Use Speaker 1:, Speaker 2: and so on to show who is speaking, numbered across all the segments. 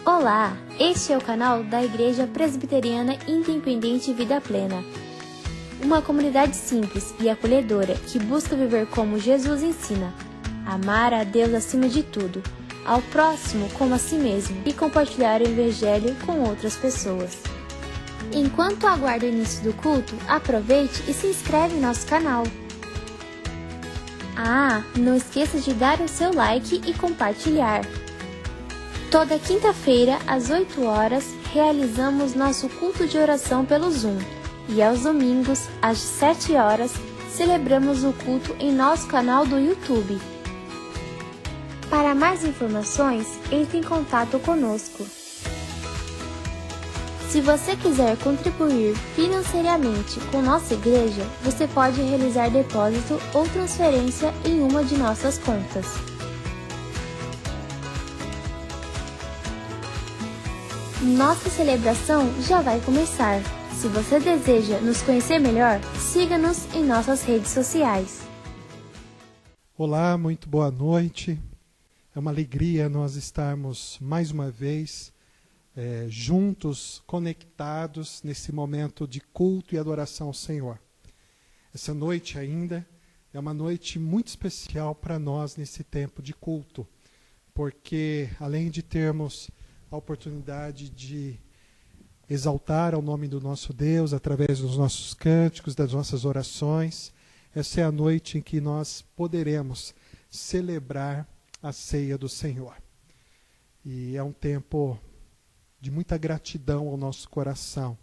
Speaker 1: Olá, este é o canal da Igreja Presbiteriana Independente Vida Plena. Uma comunidade simples e acolhedora que busca viver como Jesus ensina. Amar a Deus acima de tudo, ao próximo como a si mesmo e compartilhar o Evangelho com outras pessoas. Enquanto aguarda o início do culto, aproveite e se inscreve em nosso canal. Não esqueça de dar o seu like e compartilhar. Toda quinta-feira, às 8 horas, realizamos nosso culto de oração pelo Zoom. E aos domingos, às 7 horas, celebramos o culto em nosso canal do YouTube. Para mais informações, entre em contato conosco. Se você quiser contribuir financeiramente com nossa igreja, você pode realizar depósito ou transferência em uma de nossas contas. Nossa celebração já vai começar. Se você deseja nos conhecer melhor, siga-nos em nossas redes sociais.
Speaker 2: Olá, muito boa noite. É uma alegria nós estarmos mais uma vez juntos, conectados nesse momento de culto e adoração ao Senhor. Essa noite ainda é uma noite muito especial para nós nesse tempo de culto, porque além de termos a oportunidade de exaltar ao nome do nosso Deus através dos nossos cânticos, das nossas orações, essa é a noite em que nós poderemos celebrar a ceia do Senhor. E é um tempo de muita gratidão ao nosso coração,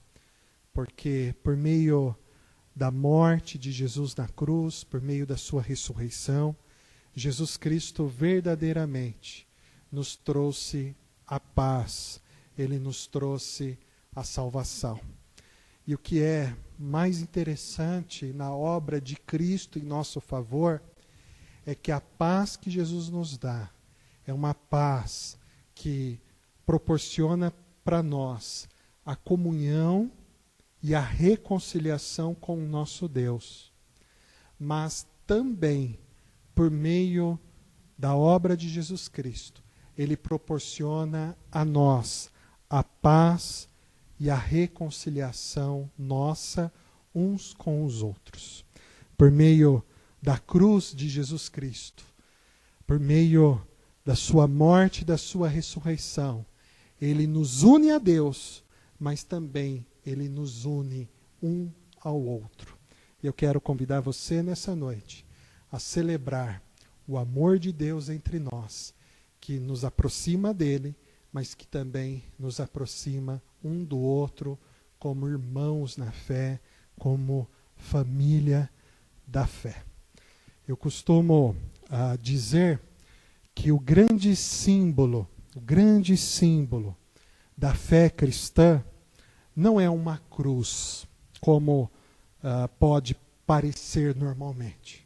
Speaker 2: porque por meio da morte de Jesus na cruz, por meio da sua ressurreição, Jesus Cristo verdadeiramente nos trouxe a paz, Ele nos trouxe a salvação. E o que é mais interessante na obra de Cristo em nosso favor é que a paz que Jesus nos dá é uma paz que proporciona para nós a comunhão e a reconciliação com o nosso Deus. Mas também, por meio da obra de Jesus Cristo, Ele proporciona a nós a paz e a reconciliação nossa uns com os outros. Por meio da cruz de Jesus Cristo, por meio da sua morte e da sua ressurreição, Ele nos une a Deus, mas também Ele nos une um ao outro. Eu quero convidar você nessa noite a celebrar o amor de Deus entre nós, que nos aproxima dele, mas que também nos aproxima um do outro como irmãos na fé, como família da fé. Eu costumo dizer que o grande símbolo da fé cristã não é uma cruz, como pode parecer normalmente.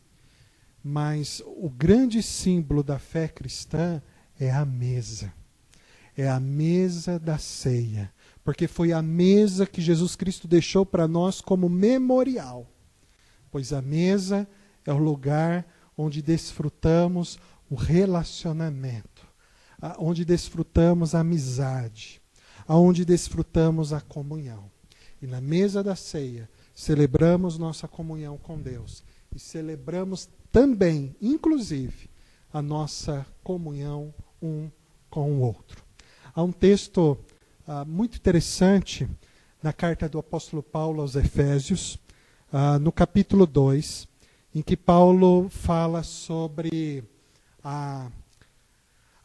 Speaker 2: Mas o grande símbolo da fé cristã é a mesa. É a mesa da ceia. Porque foi a mesa que Jesus Cristo deixou para nós como memorial. Pois a mesa é o lugar onde desfrutamos o relacionamento, onde desfrutamos a amizade, onde desfrutamos a comunhão. E na mesa da ceia, celebramos nossa comunhão com Deus. E celebramos também, inclusive, a nossa comunhão um com o outro. Há um texto muito interessante na carta do apóstolo Paulo aos Efésios, no capítulo 2, em que Paulo fala sobre a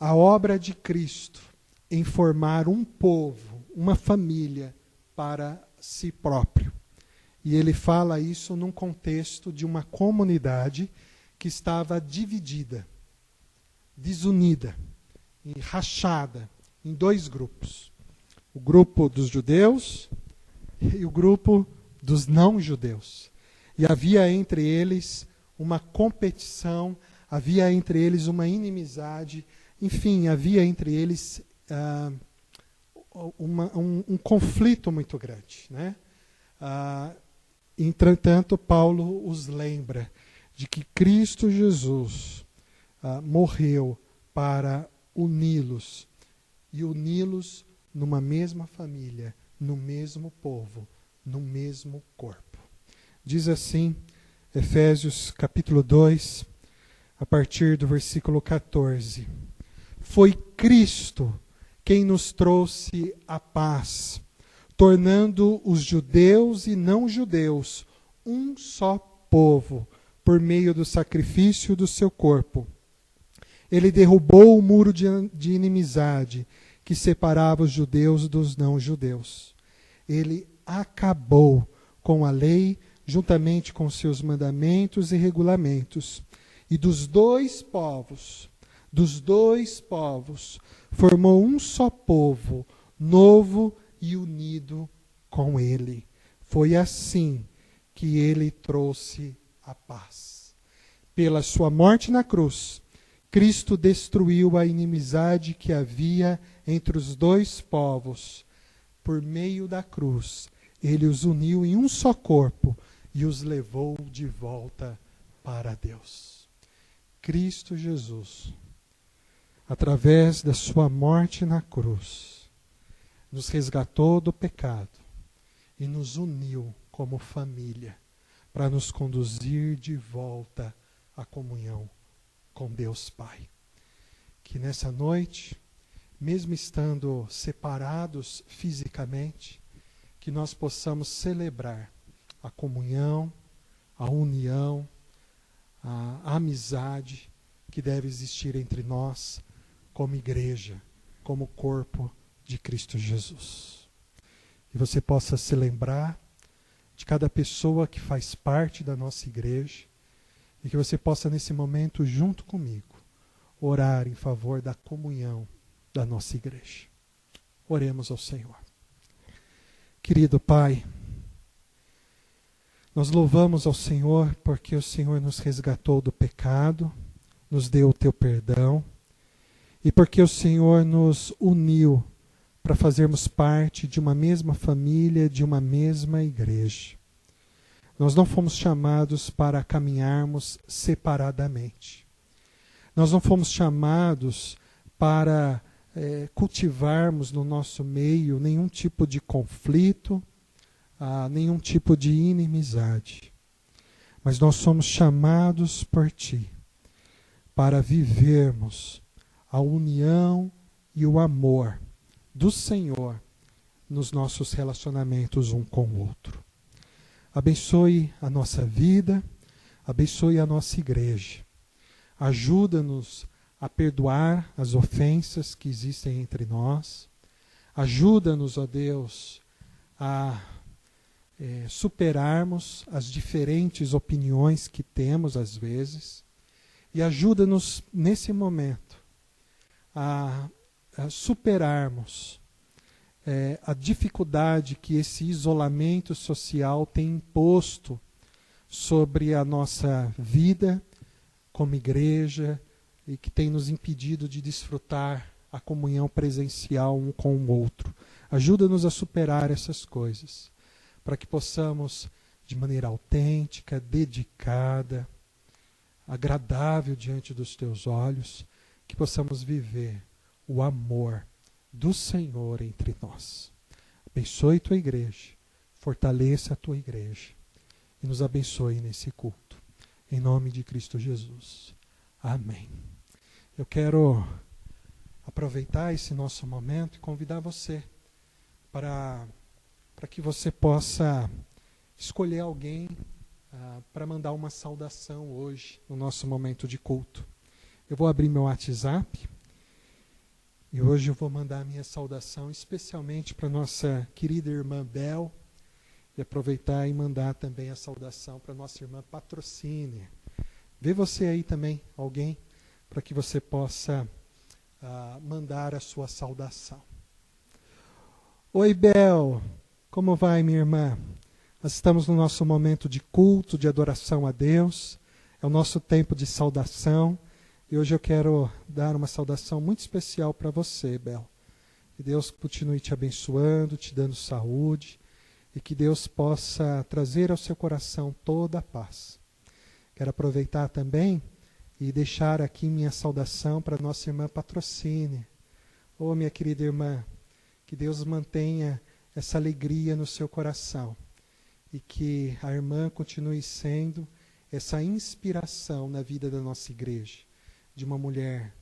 Speaker 2: obra de Cristo em formar um povo, uma família para si próprio. E ele fala isso num contexto de uma comunidade que estava dividida, desunida, rachada em dois grupos. O grupo dos judeus e o grupo dos não-judeus. E havia entre eles uma competição, havia entre eles uma inimizade, havia entre eles um conflito muito grande, né? Entretanto, Paulo os lembra de que Cristo Jesus morreu para uni-los e uni-los numa mesma família, no mesmo povo, no mesmo corpo. Diz assim, Efésios capítulo 2, a partir do versículo 14. Foi Cristo quem nos trouxe a paz, tornando os judeus e não judeus um só povo, por meio do sacrifício do seu corpo. Ele derrubou o muro de inimizade que separava os judeus dos não-judeus. Ele acabou com a lei, juntamente com seus mandamentos e regulamentos. E dos dois povos, formou um só povo, novo e unido com ele. Foi assim que ele trouxe a paz. Pela sua morte na cruz, Cristo destruiu a inimizade que havia entre os dois povos. Por meio da cruz, ele os uniu em um só corpo e os levou de volta para Deus. Cristo Jesus, através da sua morte na cruz, nos resgatou do pecado e nos uniu como família para nos conduzir de volta à comunhão com Deus Pai. Que nessa noite, mesmo estando separados fisicamente, que nós possamos celebrar a comunhão, a união, a amizade que deve existir entre nós como igreja, como corpo de Cristo Jesus. E você possa se lembrar de cada pessoa que faz parte da nossa igreja e que você possa nesse momento, junto comigo, orar em favor da comunhão da nossa igreja. Oremos ao Senhor. Querido Pai, nós louvamos ao Senhor porque o Senhor nos resgatou do pecado, nos deu o teu perdão e porque o Senhor nos uniu para fazermos parte de uma mesma família, de uma mesma igreja. Nós não fomos chamados para caminharmos separadamente. Nós não fomos chamados para cultivarmos no nosso meio nenhum tipo de conflito, nenhum tipo de inimizade. Mas nós somos chamados por Ti para vivermos a união e o amor do Senhor nos nossos relacionamentos um com o outro. Abençoe a nossa vida, abençoe a nossa igreja. Ajuda-nos a perdoar as ofensas que existem entre nós. Ajuda-nos, ó Deus, a superarmos as diferentes opiniões que temos às vezes. E ajuda-nos, nesse momento, a superarmos a dificuldade que esse isolamento social tem imposto sobre a nossa vida como igreja e que tem nos impedido de desfrutar a comunhão presencial um com o outro. Ajuda-nos a superar essas coisas, para que possamos, de maneira autêntica, dedicada, agradável diante dos teus olhos, que possamos viver o amor do Senhor entre nós. Abençoe tua igreja, fortaleça a tua igreja e nos abençoe nesse culto. Em nome de Cristo Jesus. Amém. Eu quero aproveitar esse nosso momento e convidar você para que você possa escolher alguém para mandar uma saudação hoje no nosso momento de culto. Eu vou abrir meu WhatsApp e hoje eu vou mandar a minha saudação especialmente para nossa querida irmã Bel e aproveitar e mandar também a saudação para nossa irmã Patrocínio. Vê você aí também, alguém, para que você possa mandar a sua saudação. Oi, Bel, como vai, minha irmã? Nós estamos no nosso momento de culto, de adoração a Deus, é o nosso tempo de saudação, e hoje eu quero dar uma saudação muito especial para você, Bel. Que Deus continue te abençoando, te dando saúde, e que Deus possa trazer ao seu coração toda a paz. Quero aproveitar também e deixar aqui minha saudação para nossa irmã Patrocínio. Oh, minha querida irmã, que Deus mantenha essa alegria no seu coração e que a irmã continue sendo essa inspiração na vida da nossa igreja, de uma mulher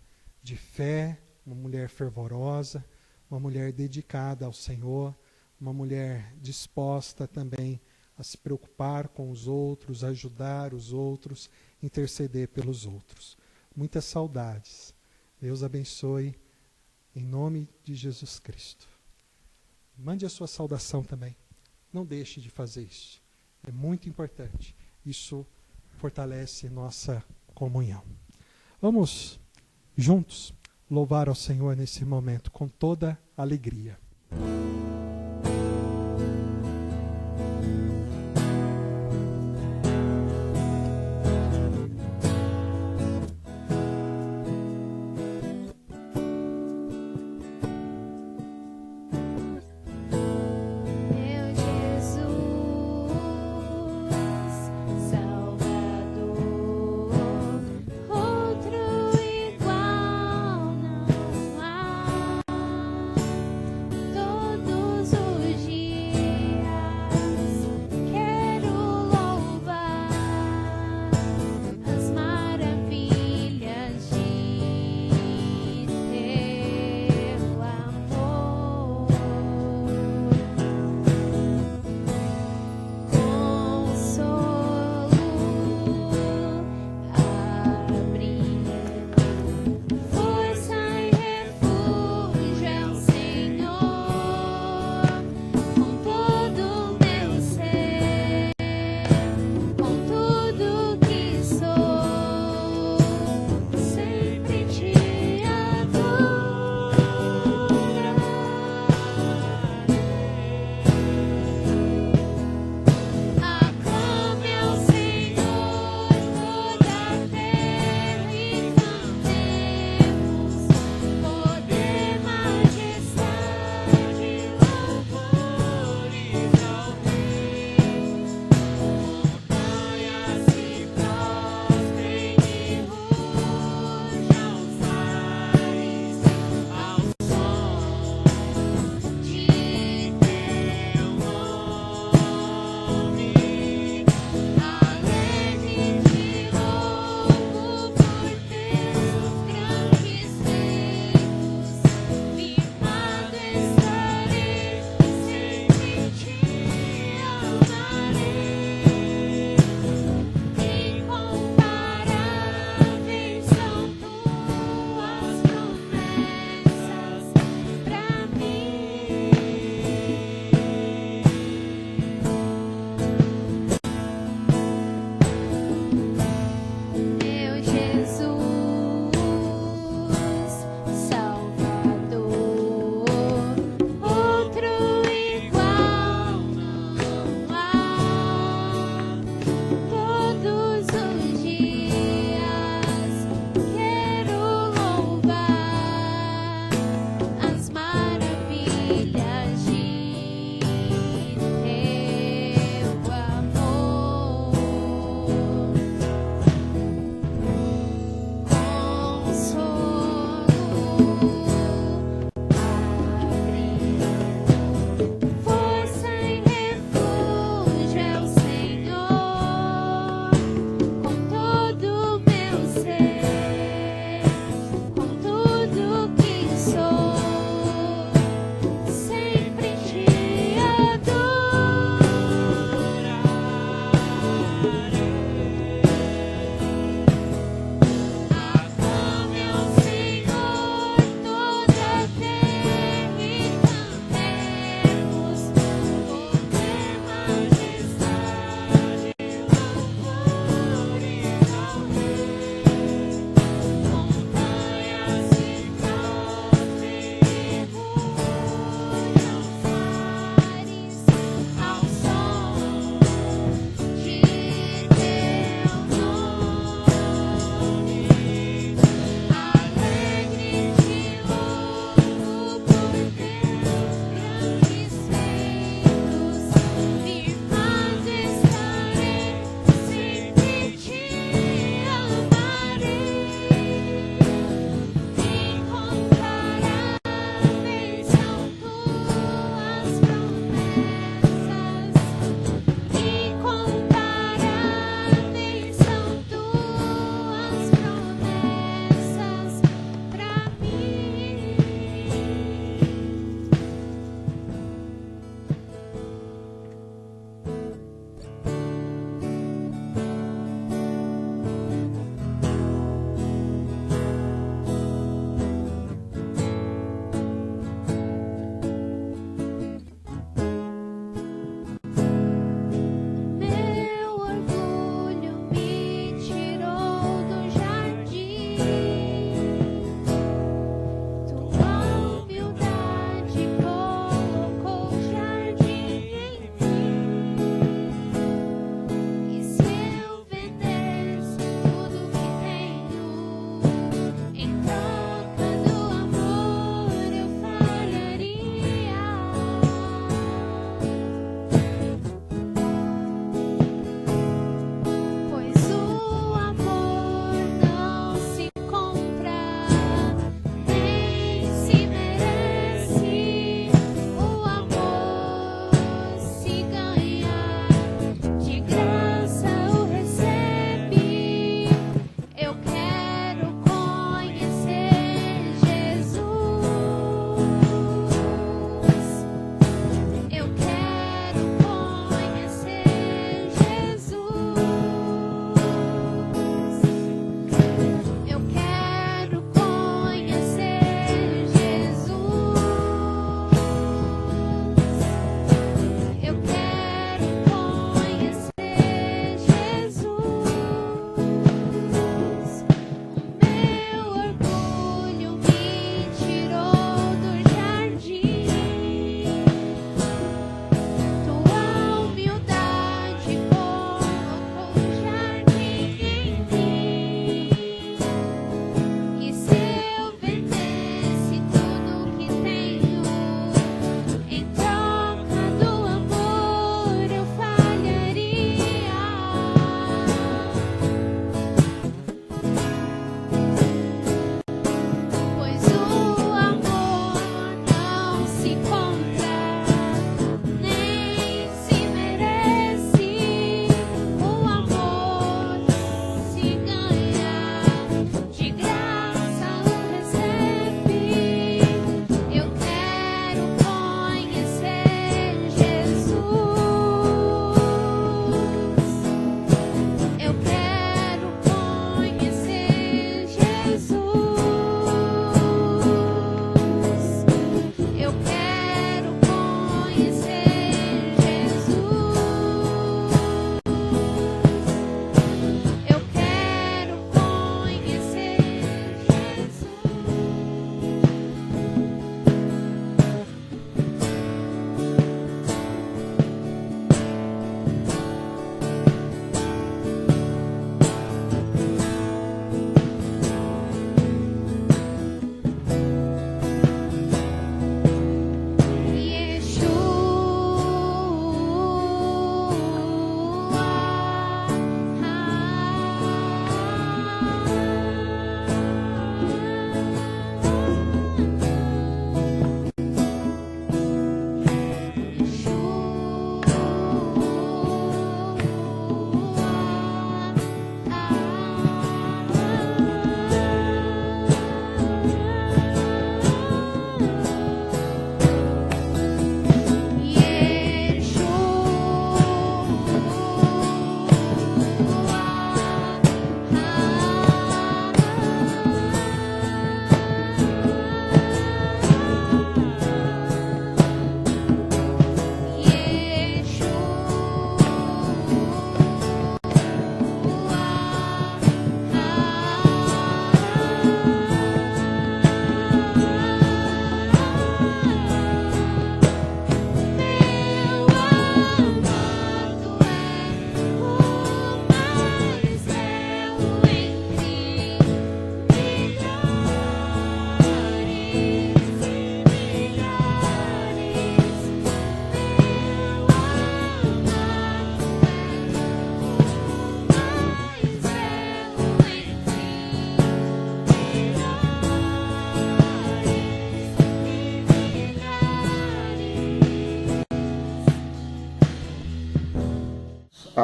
Speaker 2: de fé, uma mulher fervorosa, uma mulher dedicada ao Senhor, uma mulher disposta também a se preocupar com os outros, ajudar os outros, interceder pelos outros. Muitas saudades. Deus abençoe, em nome de Jesus Cristo. Mande a sua saudação também. Não deixe de fazer isso. É muito importante. Isso fortalece nossa comunhão. Vamos juntos louvar ao Senhor nesse momento com toda alegria.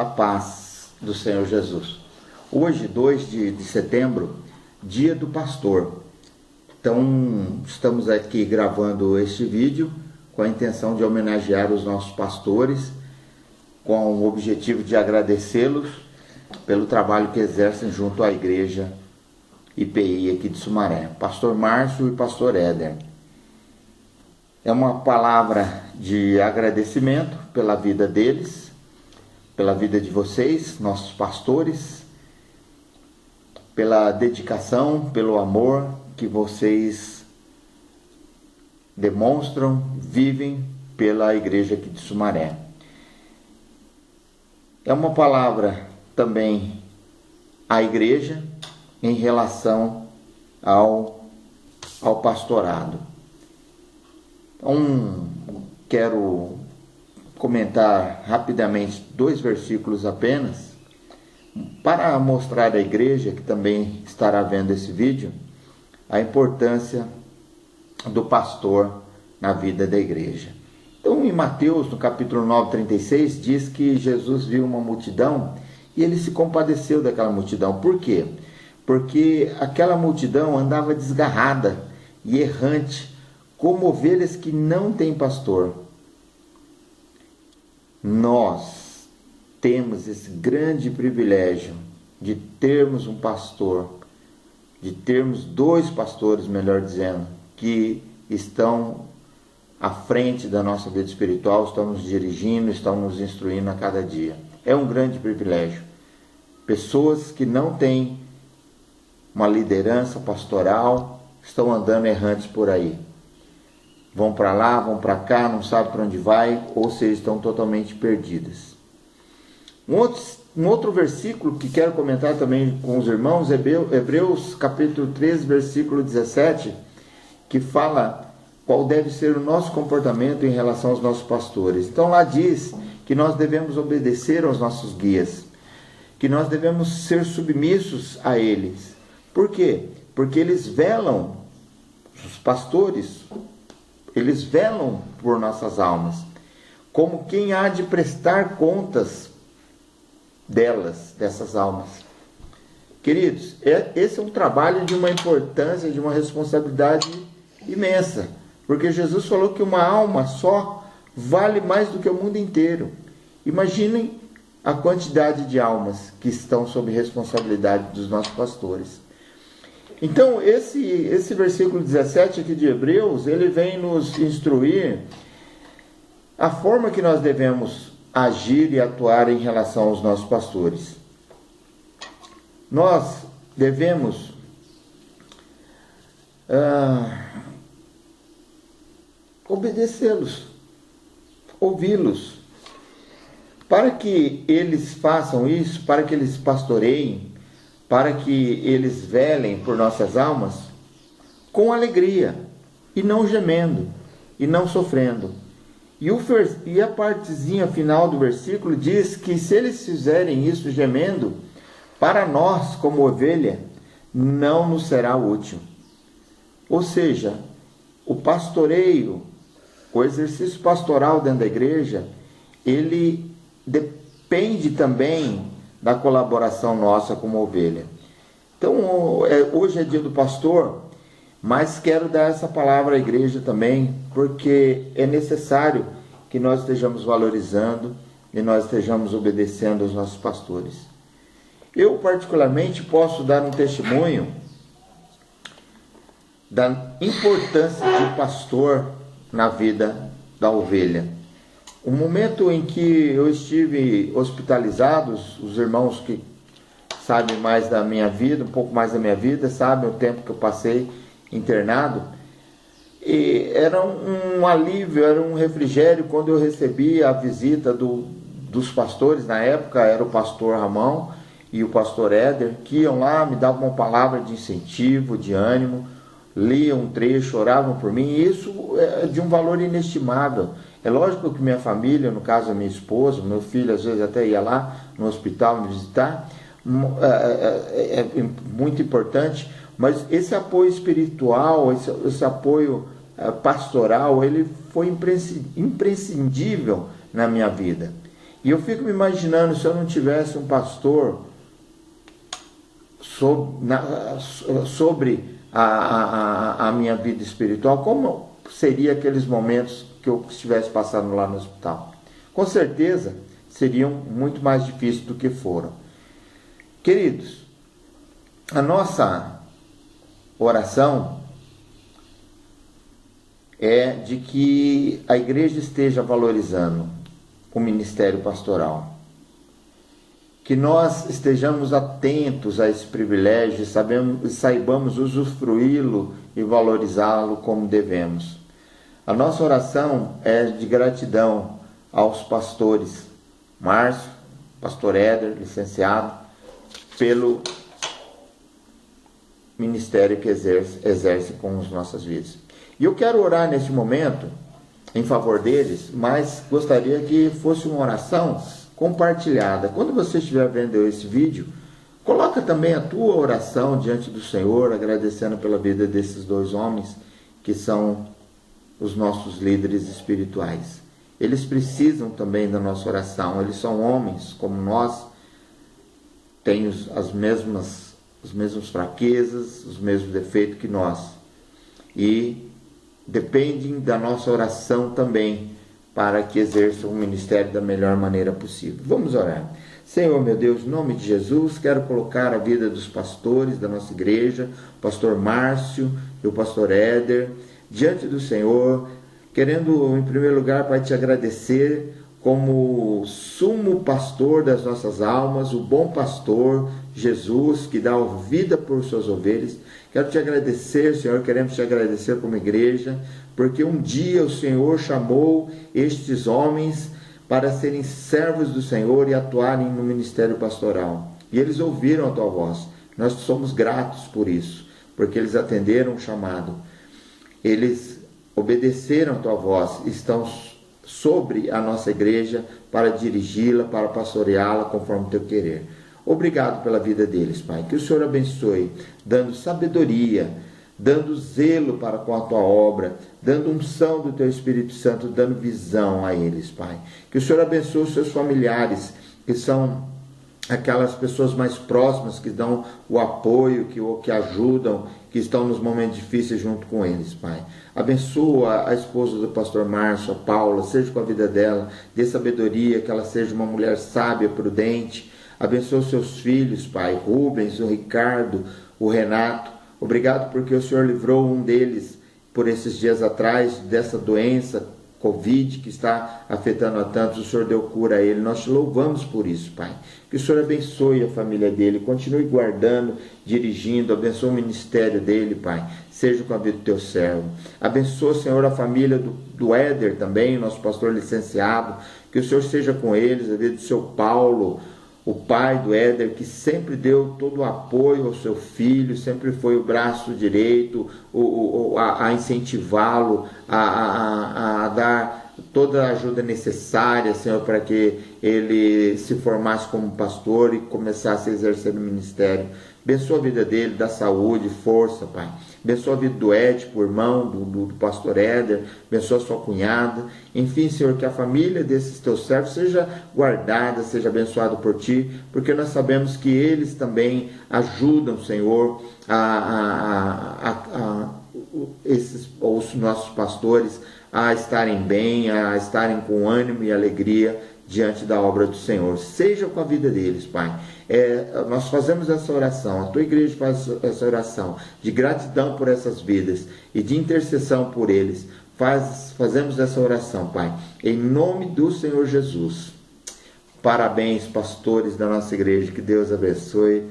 Speaker 3: a paz do Senhor Jesus. Hoje, 2 de setembro, dia do pastor. Então, estamos aqui gravando este vídeo com a intenção de homenagear os nossos pastores, com o objetivo de agradecê-los pelo trabalho que exercem junto à igreja IPI aqui de Sumaré, pastor Márcio e pastor Éder. É uma palavra de agradecimento pela vida deles, pela vida de vocês, nossos pastores, pela dedicação, pelo amor que vocês demonstram, vivem pela igreja aqui de Sumaré. É uma palavra também à igreja em relação ao pastorado. Então, quero comentar rapidamente 2 versículos apenas, para mostrar à igreja, que também estará vendo esse vídeo, a importância do pastor na vida da igreja. Então, em Mateus, no capítulo 9, 36, diz que Jesus viu uma multidão e ele se compadeceu daquela multidão. Por quê? Porque aquela multidão andava desgarrada e errante, como ovelhas que não têm pastor. Nós temos esse grande privilégio de termos um pastor, de termos 2 pastores, melhor dizendo, que estão à frente da nossa vida espiritual, estão nos dirigindo, estão nos instruindo a cada dia. É um grande privilégio. Pessoas que não têm uma liderança pastoral estão andando errantes por aí. Vão para lá, vão para cá, não sabem para onde vai, ou seja, estão totalmente perdidas. Um outro versículo que quero comentar também com os irmãos, Hebreus capítulo 13, versículo 17, que fala qual deve ser o nosso comportamento em relação aos nossos pastores. Então lá diz que nós devemos obedecer aos nossos guias, que nós devemos ser submissos a eles. Por quê? Porque eles velam, os pastores, eles velam por nossas almas, como quem há de prestar contas dessas almas. Queridos, esse é um trabalho de uma importância, de uma responsabilidade imensa, porque Jesus falou que uma alma só vale mais do que o mundo inteiro. Imaginem a quantidade de almas que estão sob responsabilidade dos nossos pastores. Então, esse versículo 17 aqui de Hebreus, ele vem nos instruir a forma que nós devemos agir e atuar em relação aos nossos pastores. Nós devemos obedecê-los, ouvi-los, para que eles façam isso, para que eles pastoreiem, para que eles velem por nossas almas com alegria, e não gemendo, e não sofrendo. E a partezinha final do versículo diz que se eles fizerem isso gemendo, para nós, como ovelha, não nos será útil. Ou seja, o pastoreio, o exercício pastoral dentro da igreja, ele depende também da colaboração nossa como ovelha. Então, hoje é dia do pastor, mas quero dar essa palavra à igreja também, porque é necessário que nós estejamos valorizando e nós estejamos obedecendo aos nossos pastores. Eu, particularmente, posso dar um testemunho da importância de pastor na vida da ovelha. O momento em que eu estive hospitalizado, os irmãos que sabem mais da minha vida, um pouco mais da minha vida, sabem o tempo que eu passei internado, e era um alívio, era um refrigério quando eu recebi a visita dos pastores. Na época era o pastor Ramão e o pastor Éder, que iam lá, me davam uma palavra de incentivo, de ânimo, liam um trecho, oravam por mim, e isso é de um valor inestimável. É lógico que minha família, no caso a minha esposa, meu filho às vezes até ia lá no hospital me visitar, é muito importante, mas esse apoio espiritual, esse apoio pastoral, ele foi imprescindível na minha vida. E eu fico me imaginando, se eu não tivesse um pastor sobre a minha vida espiritual, como seria aqueles momentos que eu estivesse passando lá no hospital? Com certeza seriam muito mais difíceis do que foram. Queridos, a nossa oração é de que a igreja esteja valorizando o ministério pastoral, que nós estejamos atentos a esse privilégio e saibamos usufruí-lo e valorizá-lo como devemos. A nossa oração é de gratidão aos pastores Márcio, pastor Éder, licenciado, pelo ministério que exerce com as nossas vidas. E eu quero orar neste momento em favor deles, mas gostaria que fosse uma oração compartilhada. Quando você estiver vendo esse vídeo, coloca também a tua oração diante do Senhor, agradecendo pela vida desses dois homens que são os nossos líderes espirituais. Eles precisam também da nossa oração. Eles são homens como nós, têm as mesmas fraquezas, os mesmos defeitos que nós. E dependem da nossa oração também para que exerçam o ministério da melhor maneira possível. Vamos orar. Senhor, meu Deus, em nome de Jesus, quero colocar a vida dos pastores da nossa igreja, o pastor Márcio e o pastor Éder, diante do Senhor, querendo, em primeiro lugar, Pai, te agradecer como sumo pastor das nossas almas, o bom pastor, Jesus, que dá vida por suas ovelhas. Quero te agradecer, Senhor, queremos te agradecer como igreja, porque um dia o Senhor chamou estes homens para serem servos do Senhor e atuarem no ministério pastoral. E eles ouviram a tua voz. Nós somos gratos por isso, porque eles atenderam o chamado. Eles obedeceram a tua voz, estão sobre a nossa igreja para dirigi-la, para pastoreá-la conforme o teu querer. Obrigado pela vida deles, Pai. Que o Senhor abençoe, dando sabedoria, dando zelo para com a tua obra, dando unção do teu Espírito Santo, dando visão a eles, Pai. Que o Senhor abençoe os seus familiares, que são aquelas pessoas mais próximas, que dão o apoio, que ajudam, que estão nos momentos difíceis junto com eles, Pai. Abençoa a esposa do pastor Márcio, a Paula, seja com a vida dela, dê sabedoria, que ela seja uma mulher sábia, prudente. Abençoa os seus filhos, Pai, Rubens, o Ricardo, o Renato. Obrigado porque o Senhor livrou um deles por esses dias atrás dessa doença Covid que está afetando a tantos. O Senhor deu cura a ele. Nós te louvamos por isso, Pai. Que o Senhor abençoe a família dele, continue guardando, dirigindo, abençoe o ministério dele, Pai. Seja com a vida do teu servo. Abençoa, Senhor, a família do Éder também, nosso pastor licenciado. Que o Senhor seja com eles, a vida do seu Paulo, o pai do Éder, que sempre deu todo o apoio ao seu filho, sempre foi o braço direito, a incentivá-lo, a dar toda a ajuda necessária, Senhor, para que ele se formasse como pastor e começasse a exercer o ministério. Abençoa a vida dele, dá saúde, força, Pai. Abençoa a vida do Édipo, o irmão do pastor Éder. Abençoa a sua cunhada. Enfim, Senhor, que a família desses teus servos seja guardada, seja abençoada por Ti, porque nós sabemos que eles também ajudam, Senhor, os nossos pastores a estarem bem, a estarem com ânimo e alegria diante da obra do Senhor. Seja com a vida deles, Pai. Nós fazemos essa oração, a tua igreja faz essa oração de gratidão por essas vidas e de intercessão por eles. Fazemos essa oração, Pai, em nome do Senhor Jesus. Parabéns, pastores da nossa igreja, que Deus abençoe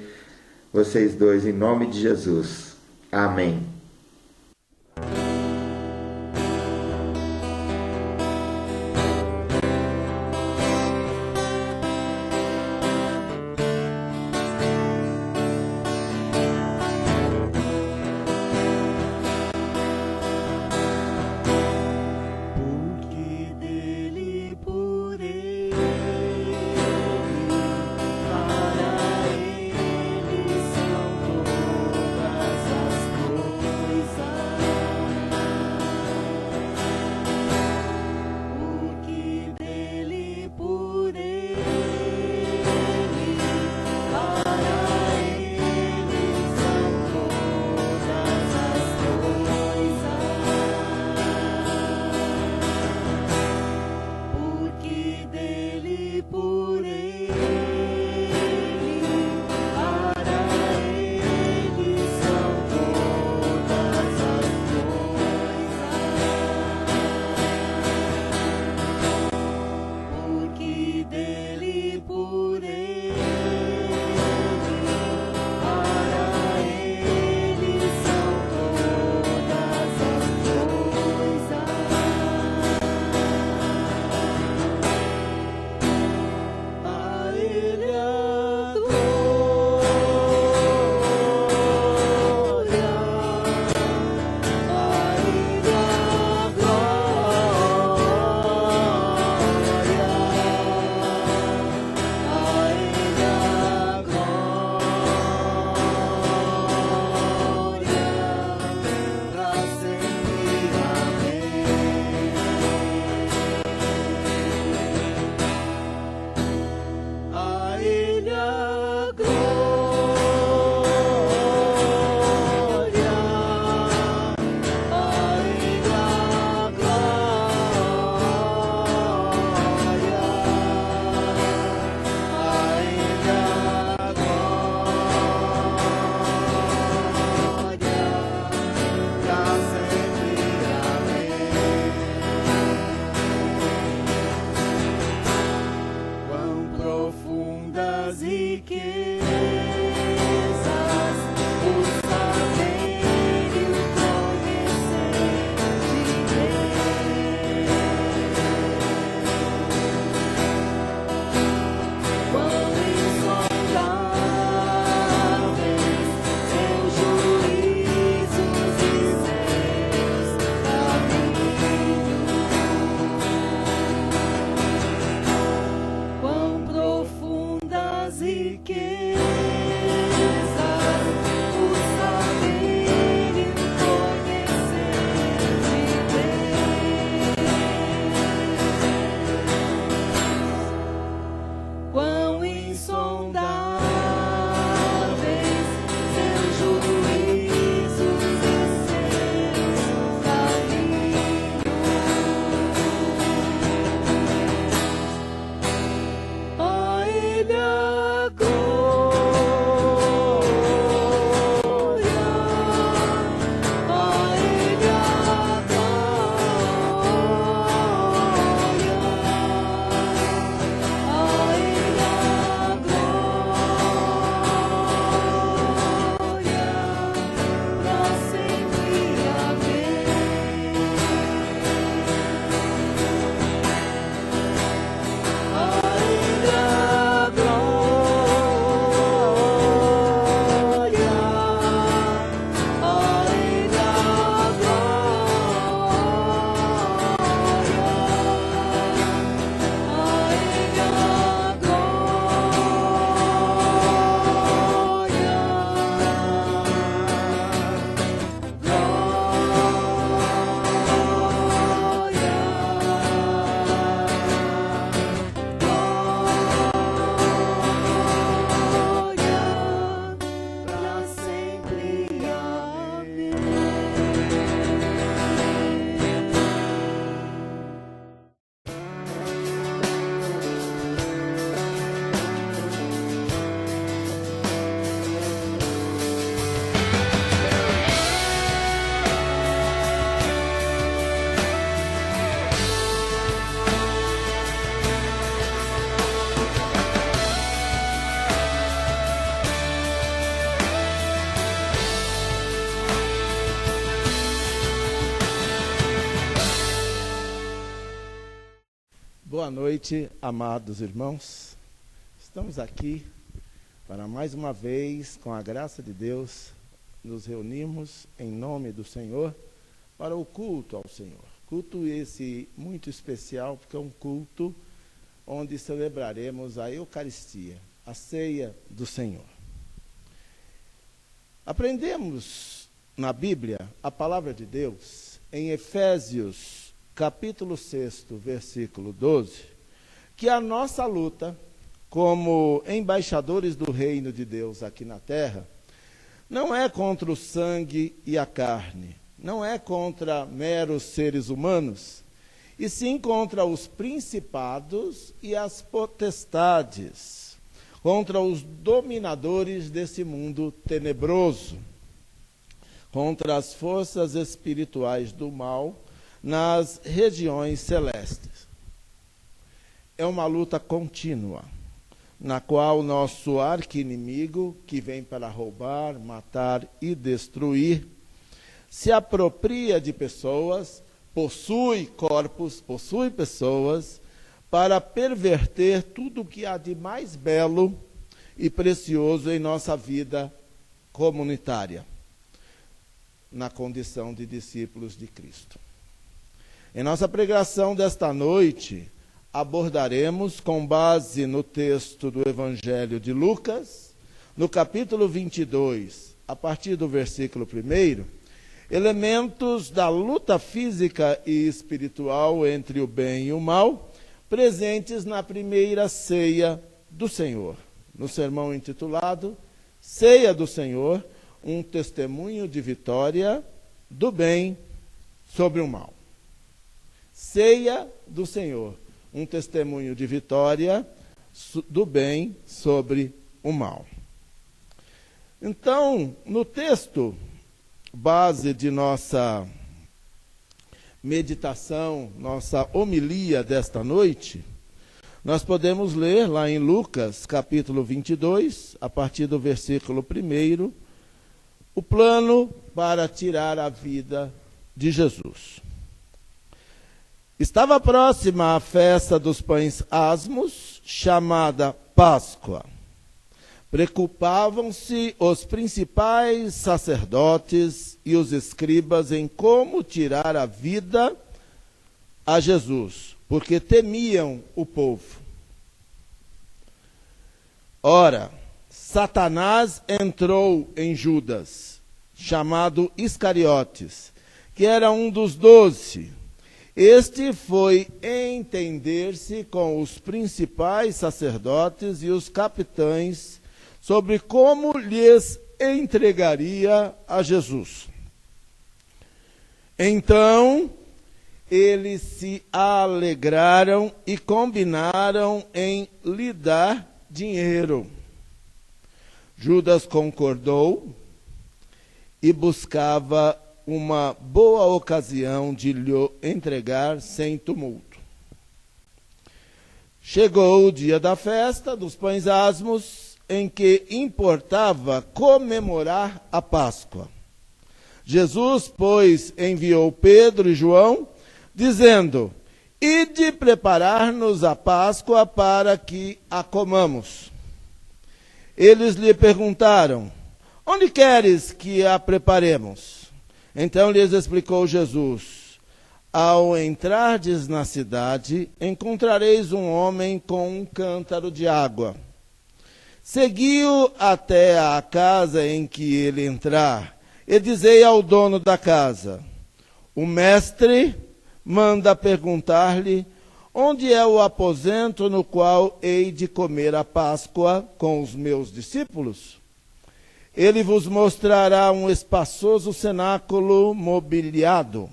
Speaker 3: vocês dois, em nome de Jesus. Amém.
Speaker 4: Boa noite, amados irmãos. Estamos aqui para mais uma vez, com a graça de Deus, nos reunimos em nome do Senhor para o culto ao Senhor. Culto esse muito especial, porque é um culto onde celebraremos a Eucaristia, a ceia do Senhor. Aprendemos na Bíblia a palavra de Deus em Efésios, capítulo 6, versículo 12, que a nossa luta, como embaixadores do reino de Deus aqui na terra, não é contra o sangue e a carne, não é contra meros seres humanos, e sim contra os principados e as potestades, contra os dominadores desse mundo tenebroso, contra as forças espirituais do mal nas regiões celestes. É uma luta contínua, na qual nosso arqui-inimigo, que vem para roubar, matar e destruir, se apropria de pessoas, possui corpos, possui pessoas, para perverter tudo o que há de mais belo e precioso em nossa vida comunitária, na condição de discípulos de Cristo. Em nossa pregação desta noite, abordaremos, com base no texto do Evangelho de Lucas, no capítulo 22, a partir do versículo 1, elementos da luta física e espiritual entre o bem e o mal, presentes na primeira ceia do Senhor, no sermão intitulado Ceia do Senhor, um testemunho de vitória do bem sobre o mal. Ceia do Senhor, um testemunho de vitória do bem sobre o mal. Então, no texto base de nossa meditação, nossa homilia desta noite, nós podemos ler lá em Lucas, capítulo 22, a partir do versículo 1, o plano para tirar a vida de Jesus. Estava próxima a festa dos pães asmos, chamada Páscoa. Preocupavam-se os principais sacerdotes e os escribas em como tirar a vida a Jesus, porque temiam o povo. Ora, Satanás entrou em Judas, chamado Iscariotes, que era um dos 12. Este foi entender-se com os principais sacerdotes e os capitães sobre como lhes entregaria a Jesus. Então, eles se alegraram e combinaram em lhe dar dinheiro. Judas concordou e buscava uma boa ocasião de lhe entregar sem tumulto. Chegou o dia da festa dos pães asmos, em que importava comemorar a Páscoa. Jesus, pois, enviou Pedro e João, dizendo: ide preparar-nos a Páscoa para que a comamos. Eles lhe perguntaram: onde queres que a preparemos? Então lhes explicou Jesus: ao entrardes na cidade, encontrareis um homem com um cântaro de água. Segui-o até a casa em que ele entrar, e dizei ao dono da casa: o mestre manda perguntar-lhe onde é o aposento no qual hei de comer a Páscoa com os meus discípulos? Ele vos mostrará um espaçoso cenáculo mobiliado.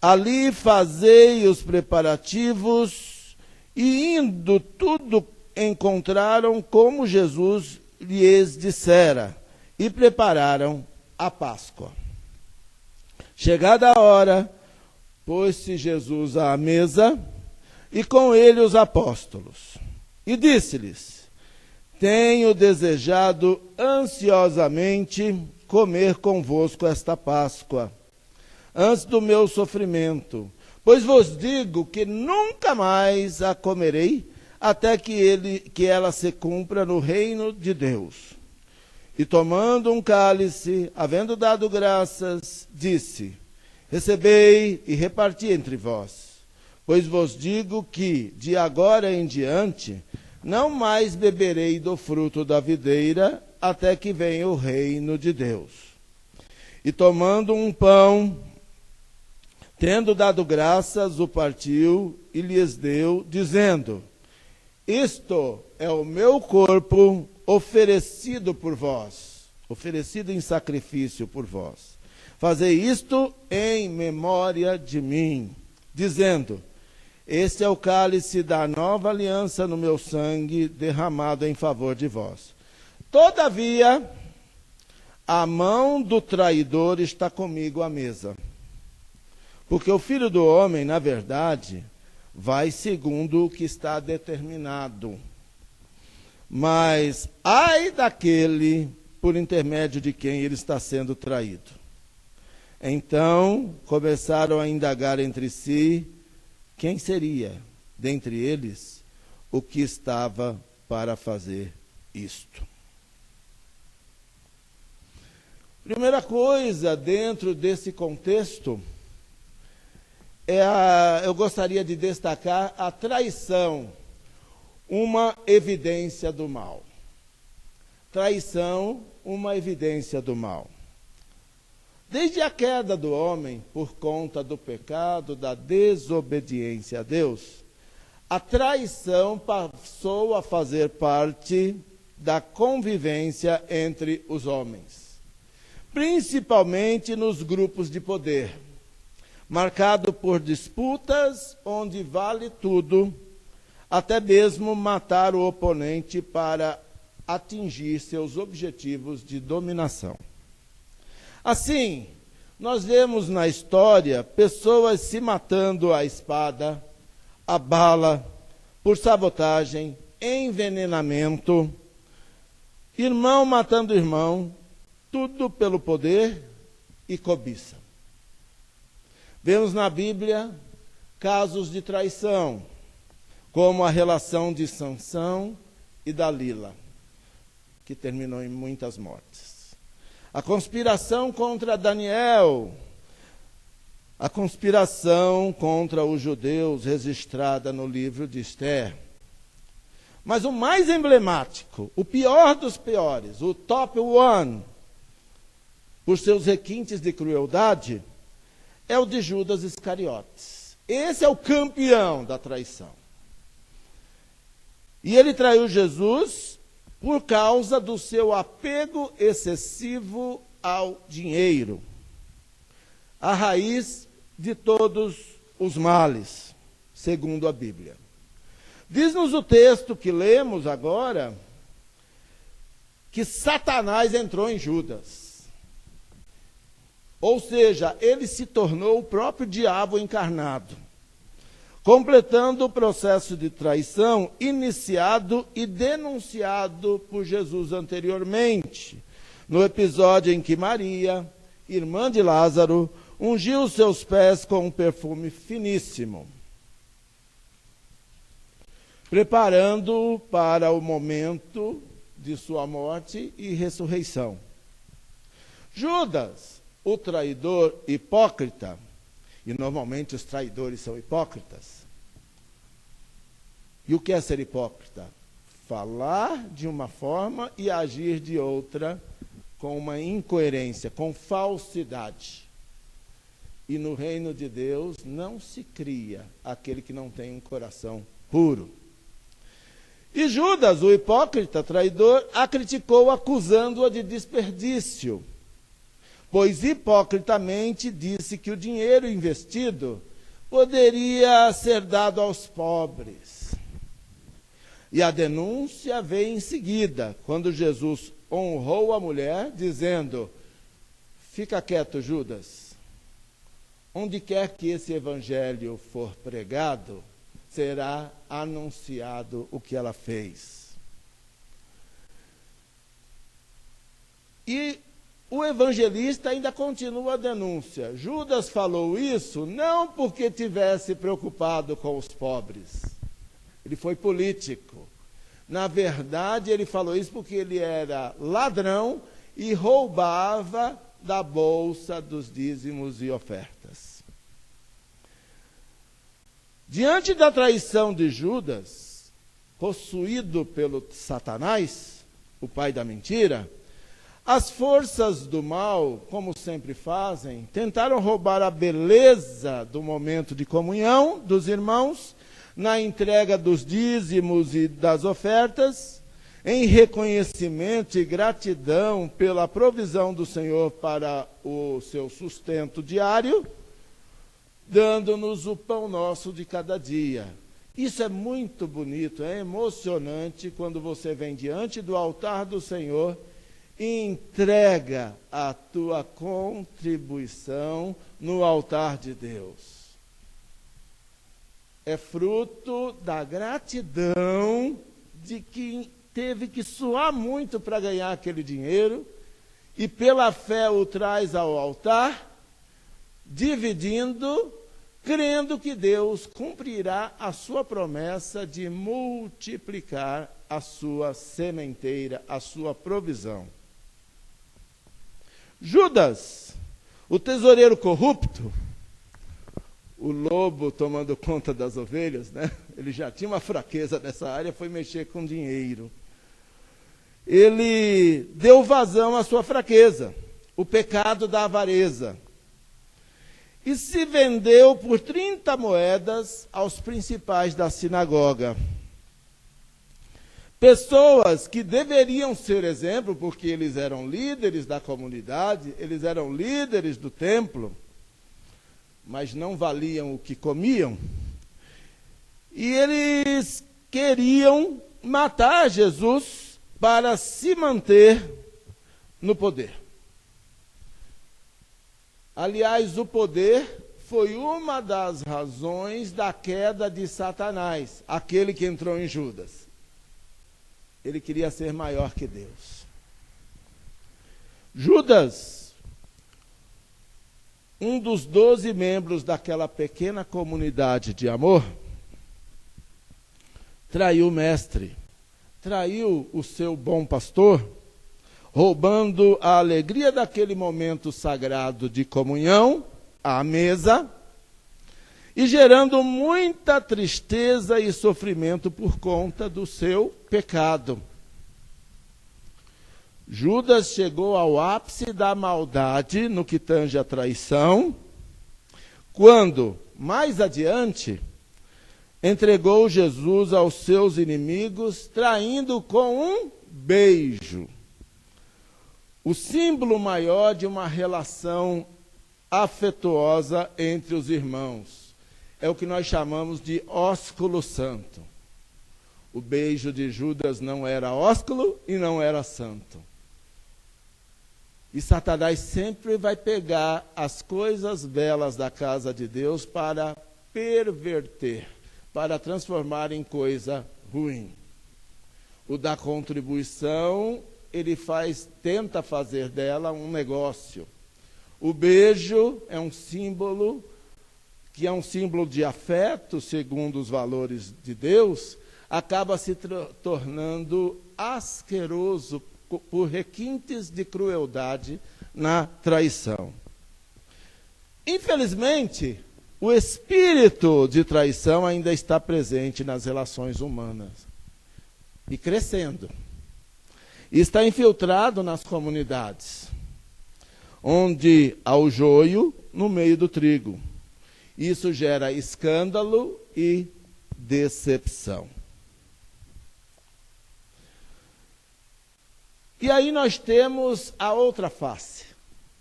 Speaker 4: Ali fazei os preparativos, e indo tudo encontraram como Jesus lhes dissera, e prepararam a Páscoa. Chegada a hora, pôs-se Jesus à mesa, e com ele os apóstolos. E disse-lhes: tenho desejado ansiosamente comer convosco esta Páscoa, antes do meu sofrimento, Pois vos digo que nunca mais a comerei, até que ela se cumpra no reino de Deus. E tomando um cálice, havendo dado graças, disse: recebei e reparti entre vós. Pois vos digo que, de agora em diante, não mais beberei do fruto da videira, até que venha o reino de Deus. E tomando um pão, tendo dado graças, o partiu e lhes deu, dizendo: isto é o meu corpo oferecido por vós, oferecido em sacrifício por vós. Fazei isto em memória de mim, dizendo: este é o cálice da nova aliança no meu sangue, derramado em favor de vós. Todavia, a mão do traidor está comigo à mesa. Porque o Filho do Homem, na verdade, vai segundo o que está determinado. Mas ai daquele por intermédio de quem ele está sendo traído. Então começaram a indagar entre si quem seria, dentre eles, o que estava para fazer isto. Primeira coisa dentro desse contexto, eu gostaria de destacar a traição, uma evidência do mal. Traição, uma evidência do mal. Desde a queda do homem, por conta do pecado, da desobediência a Deus, a traição passou a fazer parte da convivência entre os homens, principalmente nos grupos de poder, marcado por disputas onde vale tudo, até mesmo matar o oponente para atingir seus objetivos de dominação. Assim, nós vemos na história pessoas se matando à espada, à bala, por sabotagem, envenenamento, irmão matando irmão, tudo pelo poder e cobiça. Vemos na Bíblia casos de traição, como a relação de Sansão e Dalila, que terminou em muitas mortes. A conspiração contra Daniel, a conspiração contra os judeus registrada no livro de Esther. Mas o mais emblemático, o pior dos piores, o top one, por seus requintes de crueldade, é o de Judas Iscariotes. Esse é o campeão da traição. E ele traiu Jesus por causa do seu apego excessivo ao dinheiro, a raiz de todos os males, segundo a Bíblia. Diz-nos o texto que lemos agora, que Satanás entrou em Judas. Ou seja, ele se tornou o próprio diabo encarnado, completando o processo de traição iniciado e denunciado por Jesus anteriormente, no episódio em que Maria, irmã de Lázaro, ungiu seus pés com um perfume finíssimo, preparando-o para o momento de sua morte e ressurreição. Judas, o traidor hipócrita, e normalmente os traidores são hipócritas. E o que é ser hipócrita? Falar de uma forma e agir de outra, com uma incoerência, com falsidade. E no reino de Deus não se cria aquele que não tem um coração puro. E Judas, o hipócrita traidor, a criticou acusando-a de desperdício, pois hipocritamente disse que o dinheiro investido poderia ser dado aos pobres. E a denúncia veio em seguida, quando Jesus honrou a mulher, dizendo: fica quieto, Judas, onde quer que esse evangelho for pregado, será anunciado o que ela fez. E o evangelista ainda continua a denúncia. Judas falou isso não porque tivesse preocupado com os pobres. Ele foi político. Na verdade, ele falou isso porque ele era ladrão e roubava da bolsa dos dízimos e ofertas. Diante da traição de Judas, possuído pelo Satanás, o pai da mentira, as forças do mal, como sempre fazem, tentaram roubar a beleza do momento de comunhão dos irmãos, na entrega dos dízimos e das ofertas, em reconhecimento e gratidão pela provisão do Senhor para o seu sustento diário, dando-nos o pão nosso de cada dia. Isso é muito bonito, é emocionante quando você vem diante do altar do Senhor e entrega a tua contribuição no altar de Deus. É fruto da gratidão de quem teve que suar muito para ganhar aquele dinheiro e pela fé o traz ao altar, dividindo, crendo que Deus cumprirá a sua promessa de multiplicar a sua sementeira, a sua provisão. Judas, o tesoureiro corrupto, o lobo tomando conta das ovelhas, né? Ele já tinha uma fraqueza nessa área, foi mexer com dinheiro. Ele deu vazão à sua fraqueza, o pecado da avareza. E se vendeu por 30 moedas aos principais da sinagoga. Pessoas que deveriam ser exemplo, porque eles eram líderes da comunidade, eles eram líderes do templo, mas não valiam o que comiam. E eles queriam matar Jesus para se manter no poder. Aliás, o poder foi uma das razões da queda de Satanás, aquele que entrou em Judas. Ele queria ser maior que Deus. Judas, um dos 12 membros daquela pequena comunidade de amor, traiu o mestre, traiu o seu bom pastor, roubando a alegria daquele momento sagrado de comunhão, à mesa, e gerando muita tristeza e sofrimento por conta do seu pecado. Judas chegou ao ápice da maldade no que tange a traição, quando, mais adiante, entregou Jesus aos seus inimigos, traindo com um beijo. O símbolo maior de uma relação afetuosa entre os irmãos. É o que nós chamamos de ósculo santo. O beijo de Judas não era ósculo e não era santo. E Satanás sempre vai pegar as coisas belas da casa de Deus para perverter, para transformar em coisa ruim. O da contribuição, ele tenta fazer dela um negócio. O beijo é um símbolo, que é um símbolo de afeto, segundo os valores de Deus, acaba se tornando asqueroso por requintes de crueldade na traição. Infelizmente, o espírito de traição ainda está presente nas relações humanas e crescendo. E está infiltrado nas comunidades, onde há o joio no meio do trigo. Isso gera escândalo e decepção. E aí nós temos a outra face.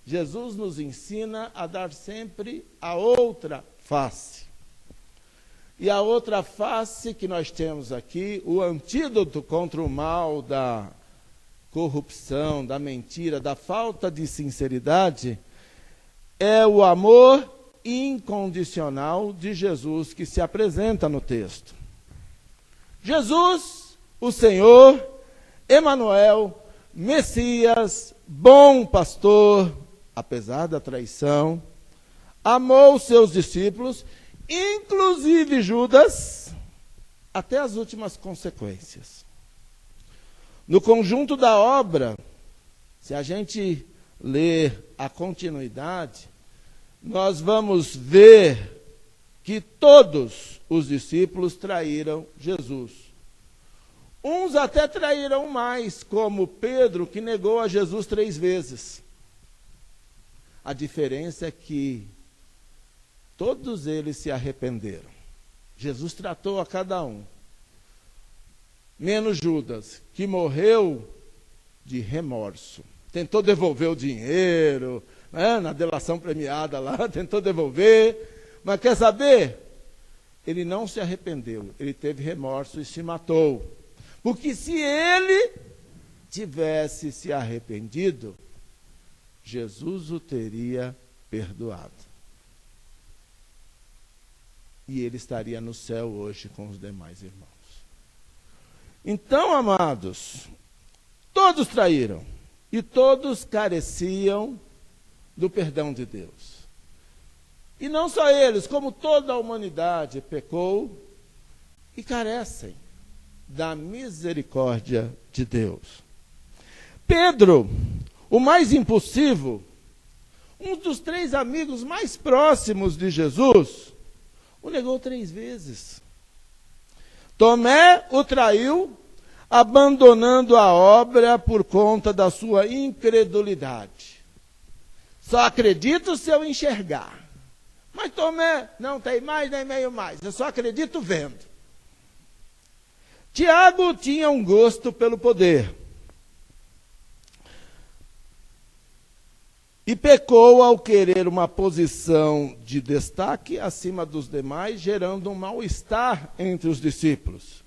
Speaker 4: Jesus nos ensina a dar sempre a outra face. E a outra face que nós temos aqui, o antídoto contra o mal da corrupção, da mentira, da falta de sinceridade, é o amor incondicional de Jesus que se apresenta no texto. Jesus, o Senhor, Emanuel, Messias, bom pastor, apesar da traição, amou seus discípulos, inclusive Judas, até as últimas consequências. No conjunto da obra, se a gente ler a continuidade, nós vamos ver que todos os discípulos traíram Jesus. Uns até traíram mais, como Pedro, que negou a Jesus 3 vezes. A diferença é que todos eles se arrependeram. Jesus tratou a cada um, menos Judas, que morreu de remorso. Tentou devolver o dinheiro, né, na delação premiada lá, tentou devolver. Mas quer saber? Ele não se arrependeu, ele teve remorso e se matou. Porque se ele tivesse se arrependido, Jesus o teria perdoado. E ele estaria no céu hoje com os demais irmãos. Então, amados, todos traíram e todos careciam do perdão de Deus. E não só eles, como toda a humanidade pecou e carecem da misericórdia de Deus. Pedro, o mais impulsivo, um dos 3 amigos mais próximos de Jesus, o negou 3 vezes. Tomé o traiu, abandonando a obra por conta da sua incredulidade. Só acredito se eu enxergar. Mas Tomé, não tem mais nem meio mais, eu só acredito vendo. Tiago tinha um gosto pelo poder. E pecou ao querer uma posição de destaque acima dos demais, gerando um mal-estar entre os discípulos.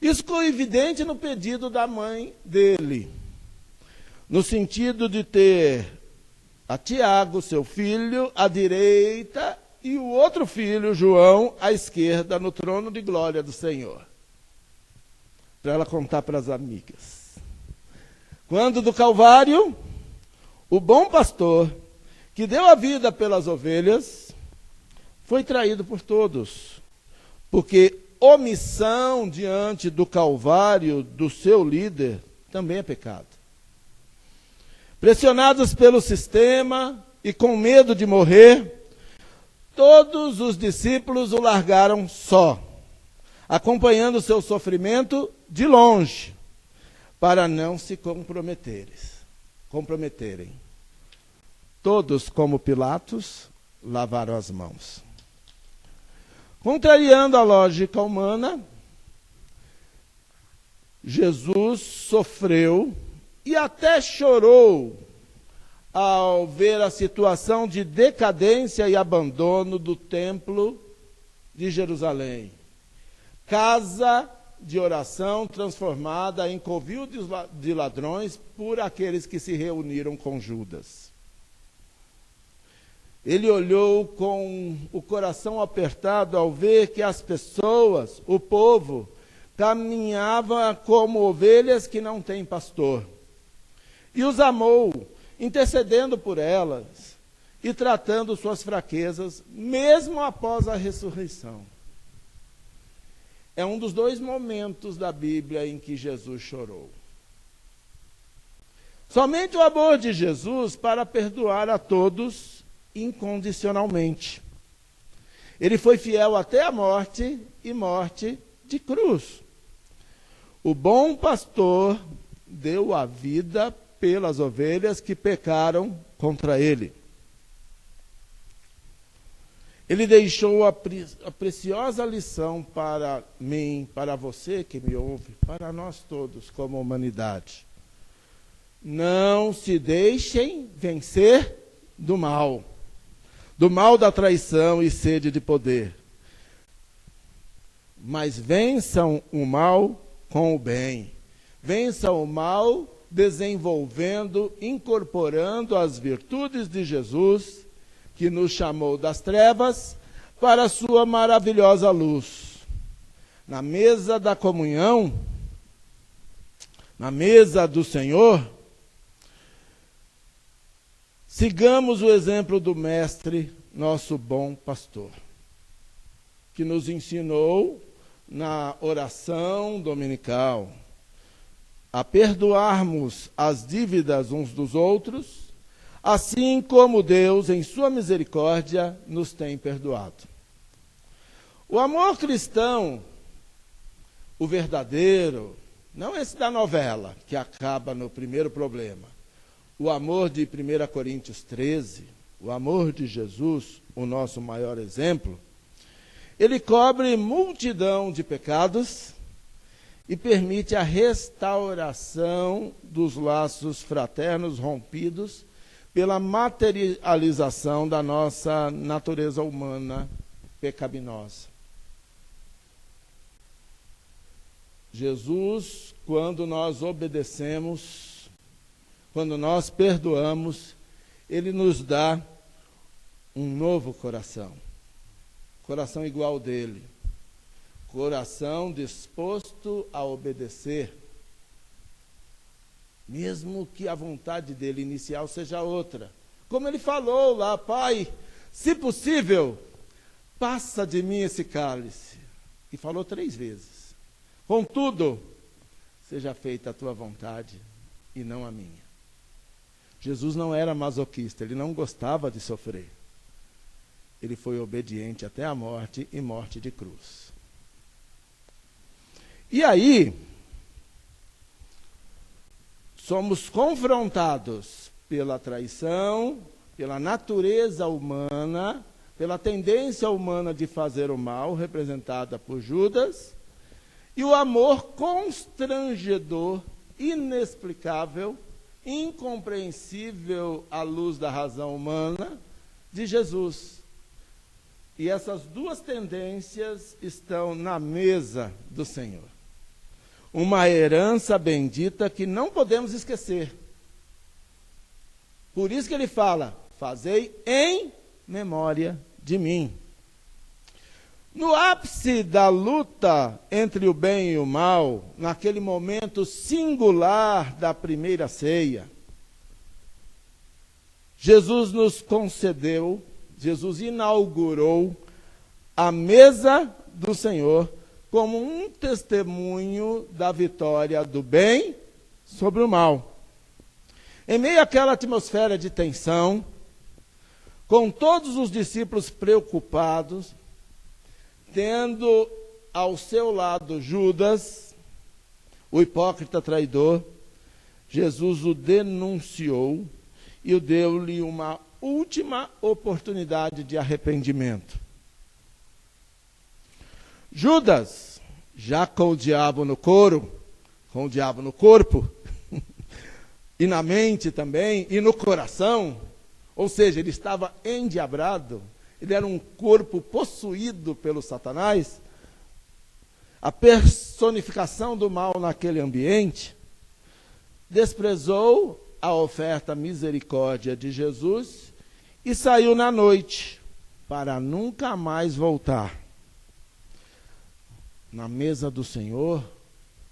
Speaker 4: Isso ficou evidente no pedido da mãe dele, no sentido de ter a Tiago, seu filho, à direita, e o outro filho, João, à esquerda, no trono de glória do Senhor. Para ela contar para as amigas. Quando do Calvário, o bom pastor, que deu a vida pelas ovelhas, foi traído por todos. Porque omissão diante do Calvário do seu líder também é pecado. Pressionados pelo sistema e com medo de morrer, todos os discípulos o largaram só, acompanhando seu sofrimento de longe, para não se comprometerem. Todos, como Pilatos, lavaram as mãos. Contrariando a lógica humana, Jesus sofreu e até chorou ao ver a situação de decadência e abandono do templo de Jerusalém. Casa de oração transformada em covil de ladrões por aqueles que se reuniram com Judas. Ele olhou com o coração apertado ao ver que as pessoas, o povo, caminhavam como ovelhas que não têm pastor. E os amou, intercedendo por elas e tratando suas fraquezas, mesmo após a ressurreição. É um dos 2 momentos da Bíblia em que Jesus chorou. Somente o amor de Jesus para perdoar a todos incondicionalmente. Ele foi fiel até a morte e morte de cruz. O bom pastor deu a vida pelas ovelhas que pecaram contra ele. Ele deixou a preciosa lição para mim, para você que me ouve, para nós todos como humanidade. Não se deixem vencer do mal da traição e sede de poder. Mas vençam o mal com o bem. Vençam o mal desenvolvendo, incorporando as virtudes de Jesus, que nos chamou das trevas para a sua maravilhosa luz. Na mesa da comunhão, na mesa do Senhor, sigamos o exemplo do Mestre, nosso bom pastor, que nos ensinou na oração dominical a perdoarmos as dívidas uns dos outros, assim como Deus, em sua misericórdia, nos tem perdoado. O amor cristão, o verdadeiro, não esse da novela, que acaba no primeiro problema. O amor de 1 Coríntios 13, o amor de Jesus, o nosso maior exemplo, ele cobre multidão de pecados e permite a restauração dos laços fraternos rompidos pela materialização da nossa natureza humana pecaminosa. Jesus, quando nós obedecemos, quando nós perdoamos, ele nos dá um novo coração. Coração igual dele. Coração disposto a obedecer. Mesmo que a vontade dele inicial seja outra. Como ele falou lá, Pai, se possível, passa de mim esse cálice. E falou 3 vezes. Contudo, seja feita a tua vontade e não a minha. Jesus não era masoquista, ele não gostava de sofrer. Ele foi obediente até a morte e morte de cruz. E aí, somos confrontados pela traição, pela natureza humana, pela tendência humana de fazer o mal, representada por Judas, e o amor constrangedor, inexplicável, incompreensível à luz da razão humana, de Jesus. E essas duas tendências estão na mesa do Senhor. Uma herança bendita que não podemos esquecer. Por isso que ele fala, fazei em memória de mim. No ápice da luta entre o bem e o mal, naquele momento singular da primeira ceia, Jesus nos concedeu, Jesus inaugurou a mesa do Senhor como um testemunho da vitória do bem sobre o mal. Em meio àquela atmosfera de tensão, com todos os discípulos preocupados, tendo ao seu lado Judas, o hipócrita traidor, Jesus o denunciou e deu-lhe uma última oportunidade de arrependimento. Judas, já com o diabo no couro, com o diabo no corpo, e na mente também, e no coração, ou seja, ele estava endiabrado, ele era um corpo possuído pelo Satanás, a personificação do mal naquele ambiente, desprezou a oferta misericórdia de Jesus e saiu na noite para nunca mais voltar. Na mesa do Senhor,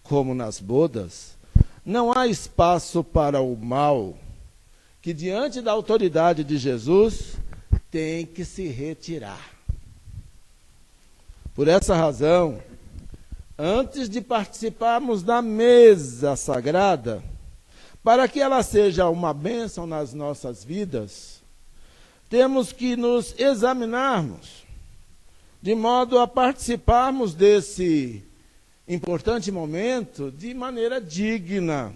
Speaker 4: como nas bodas, não há espaço para o mal, que diante da autoridade de Jesus tem que se retirar. Por essa razão, antes de participarmos da mesa sagrada, para que ela seja uma bênção nas nossas vidas, temos que nos examinarmos, de modo a participarmos desse importante momento de maneira digna.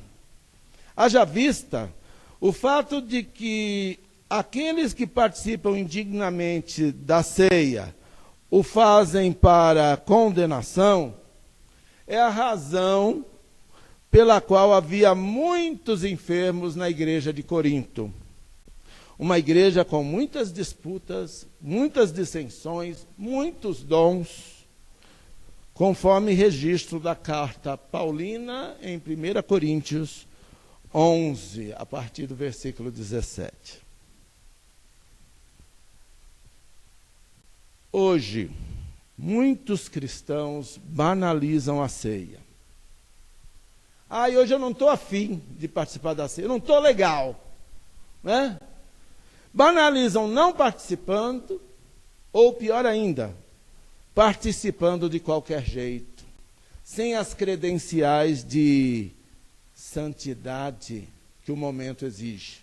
Speaker 4: Haja vista o fato de que aqueles que participam indignamente da ceia o fazem para condenação, é a razão pela qual havia muitos enfermos na igreja de Corinto. Uma igreja com muitas disputas, muitas dissensões, muitos dons, conforme registro da carta paulina em 1 Coríntios 11, a partir do versículo 17. Hoje, muitos cristãos banalizam a ceia. Hoje eu não estou afim de participar da ceia, eu não estou legal, né? Banalizam não participando, ou pior ainda, participando de qualquer jeito, sem as credenciais de santidade que o momento exige,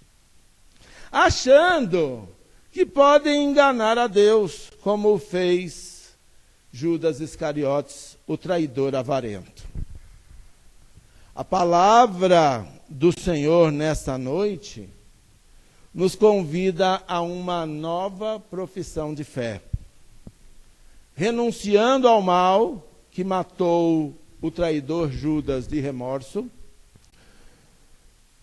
Speaker 4: achando que podem enganar a Deus, como fez Judas Iscariotes, o traidor avarento. A palavra do Senhor nesta noite nos convida a uma nova profissão de fé. Renunciando ao mal que matou o traidor Judas de remorso,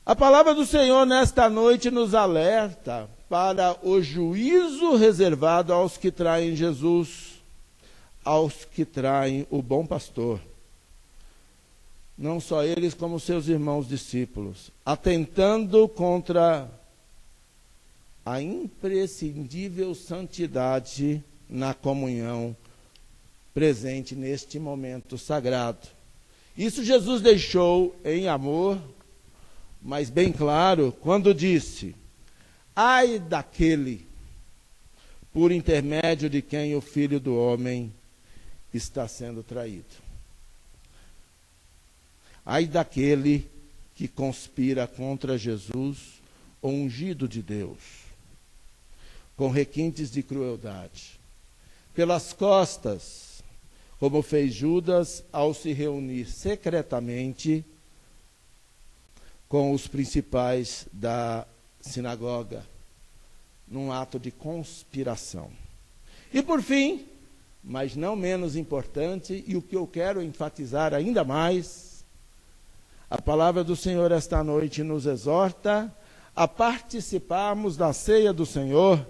Speaker 4: a palavra do Senhor nesta noite nos alerta para o juízo reservado aos que traem Jesus, aos que traem o bom pastor. Não só eles, como seus irmãos discípulos, atentando contra a imprescindível santidade na comunhão presente neste momento sagrado. Isso Jesus deixou em amor, mas bem claro, quando disse: ai daquele por intermédio de quem o Filho do Homem está sendo traído. Ai daquele que conspira contra Jesus, o ungido de Deus, com requintes de crueldade, pelas costas, como fez Judas ao se reunir secretamente com os principais da sinagoga, num ato de conspiração. E por fim, mas não menos importante, e o que eu quero enfatizar ainda mais, a palavra do Senhor esta noite nos exorta a participarmos da ceia do Senhor,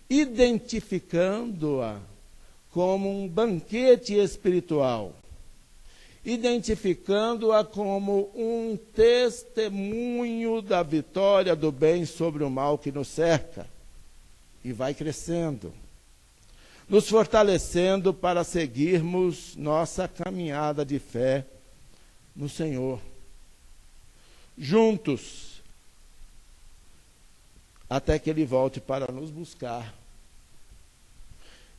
Speaker 4: identificando-a como um banquete espiritual, identificando-a como um testemunho da vitória do bem sobre o mal que nos cerca, e vai crescendo, nos fortalecendo para seguirmos nossa caminhada de fé no Senhor, juntos, até que Ele volte para nos buscar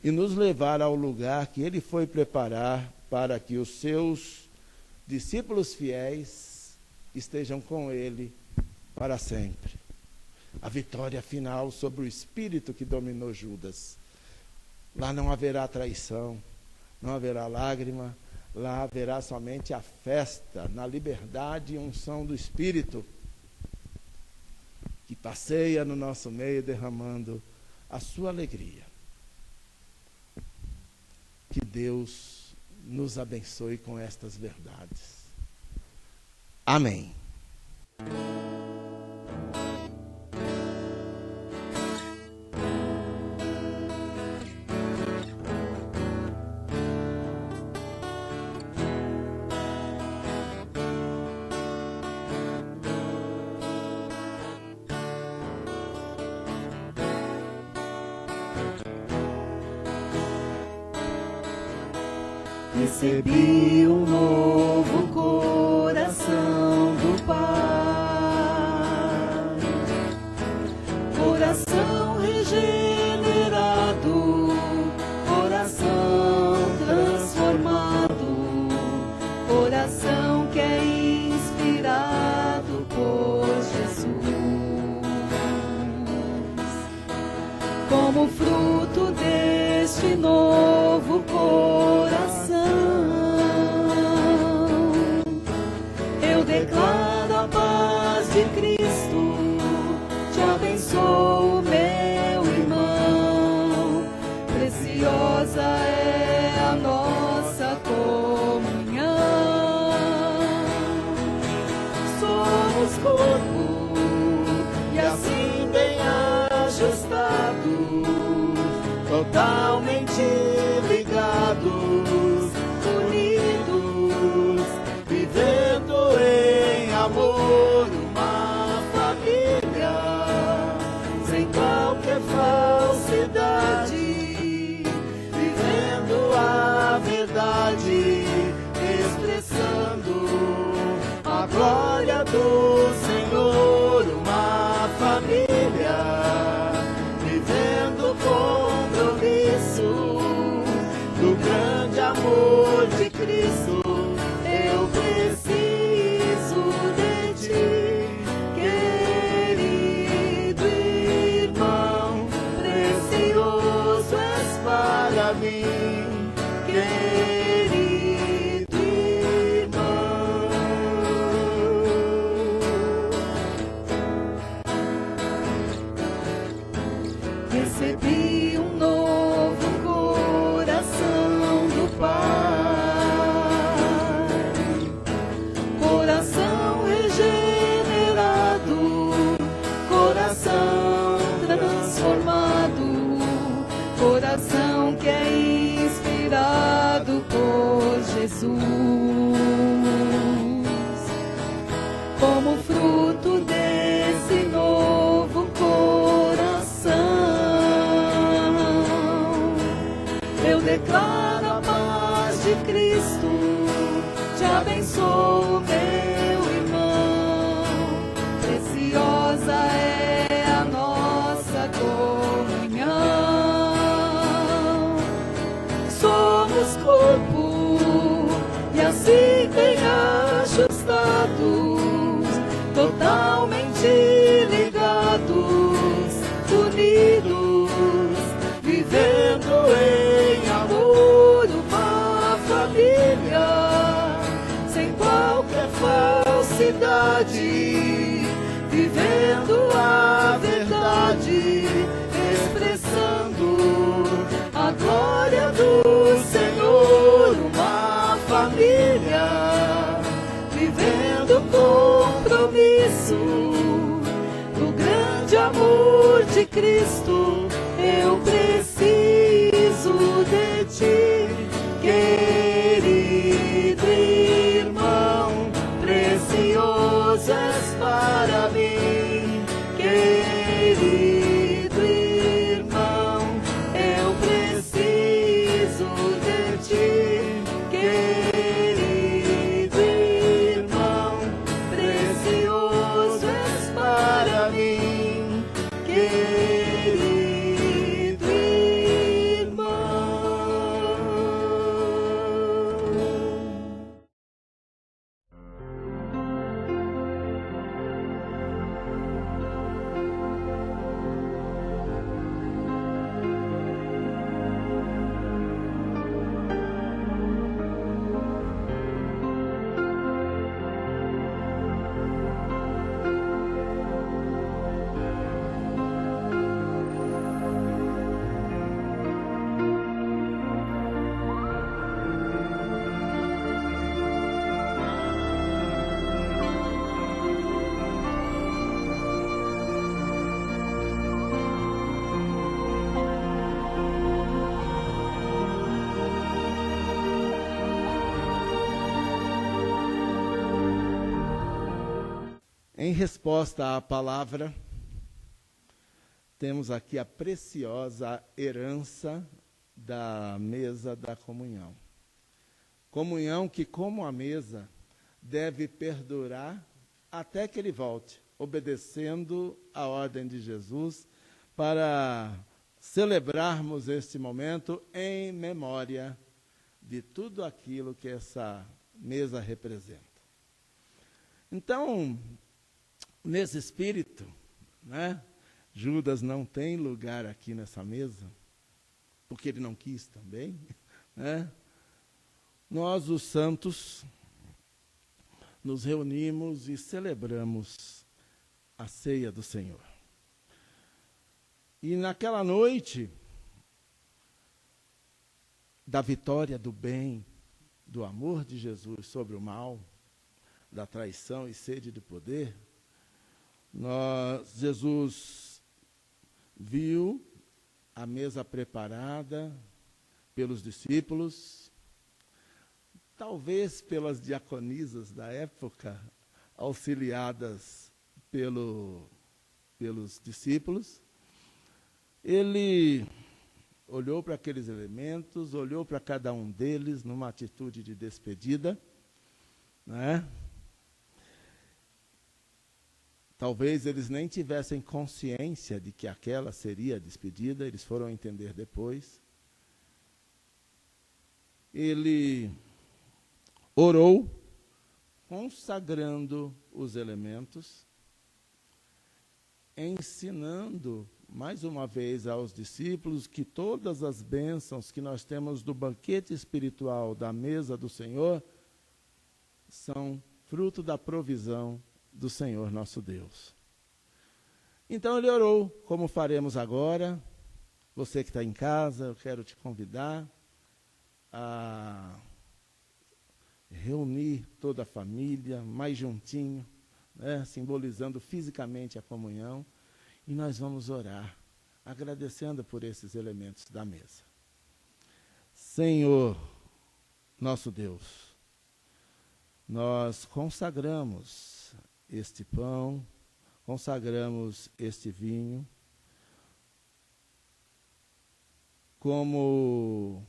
Speaker 4: e nos levar ao lugar que Ele foi preparar para que os seus discípulos fiéis estejam com Ele para sempre. A vitória final sobre o espírito que dominou Judas. Lá não haverá traição, não haverá lágrima, lá haverá somente a festa na liberdade e unção do Espírito, que passeia no nosso meio derramando a sua alegria. Que Deus nos abençoe com estas verdades. Amém.
Speaker 5: Recebi um novo coração do Pai, coração regenerado, coração transformado, coração que é inspirado por Jesus. Como fruto deste novo coração, declaro a paz de Cristo, te abençoo, meu irmão, preciosa é a nossa comunhão. Somos corpo e assim bem ajustados, totalmente ligados, unidos, vivendo em amor, uma família, sem qualquer falsidade, vivendo a verdade, expressando amor de Cristo, eu preciso de ti, querido irmão, precioso és para mim, querido irmão. Recebi um novo coração do Pai, coração regenerado, coração transformado, coração que é inspirado por Jesus, como fruto desse novo coração. Eu declaro a paz de Cristo, te abençoo, meu irmão. Preciosa é a nossa comunhão. Somos corpo e assim bem ajustados, totalmente ligados, unidos, vivendo em amor, uma família, sem qualquer falsidade, vivendo a verdade, expressando a glória do Senhor, uma família, vivendo compromisso do grande amor de Cristo. Eu preciso de ti, querido irmão, precioso és para mim, querido irmão, eu preciso de ti, querido irmão, precioso és para mim, querido irmão.
Speaker 4: Em resposta à palavra, temos aqui a preciosa herança da mesa da comunhão. Comunhão que, como a mesa, deve perdurar até que ele volte, obedecendo a ordem de Jesus, para celebrarmos este momento em memória de tudo aquilo que essa mesa representa. Então, nesse espírito, né, Judas não tem lugar aqui nessa mesa, porque ele não quis também, né? Nós, os santos, nos reunimos e celebramos a ceia do Senhor. E naquela noite da vitória do bem, do amor de Jesus sobre o mal, da traição e sede de poder, Jesus viu a mesa preparada pelos discípulos, talvez pelas diaconisas da época, auxiliadas pelos discípulos. Ele olhou para aqueles elementos, olhou para cada um deles numa atitude de despedida, né? Talvez eles nem tivessem consciência de que aquela seria a despedida, eles foram entender depois. ele orou, consagrando os elementos, ensinando mais uma vez aos discípulos que todas as bênçãos que nós temos do banquete espiritual da mesa do Senhor são fruto da provisão do Senhor nosso Deus. Então ele orou, como faremos agora. Você que está em casa, eu quero te convidar a reunir toda a família mais juntinho, né, simbolizando fisicamente a comunhão, e nós vamos orar, agradecendo por esses elementos da mesa. Senhor, nosso Deus, nós consagramos este pão, consagramos este vinho, como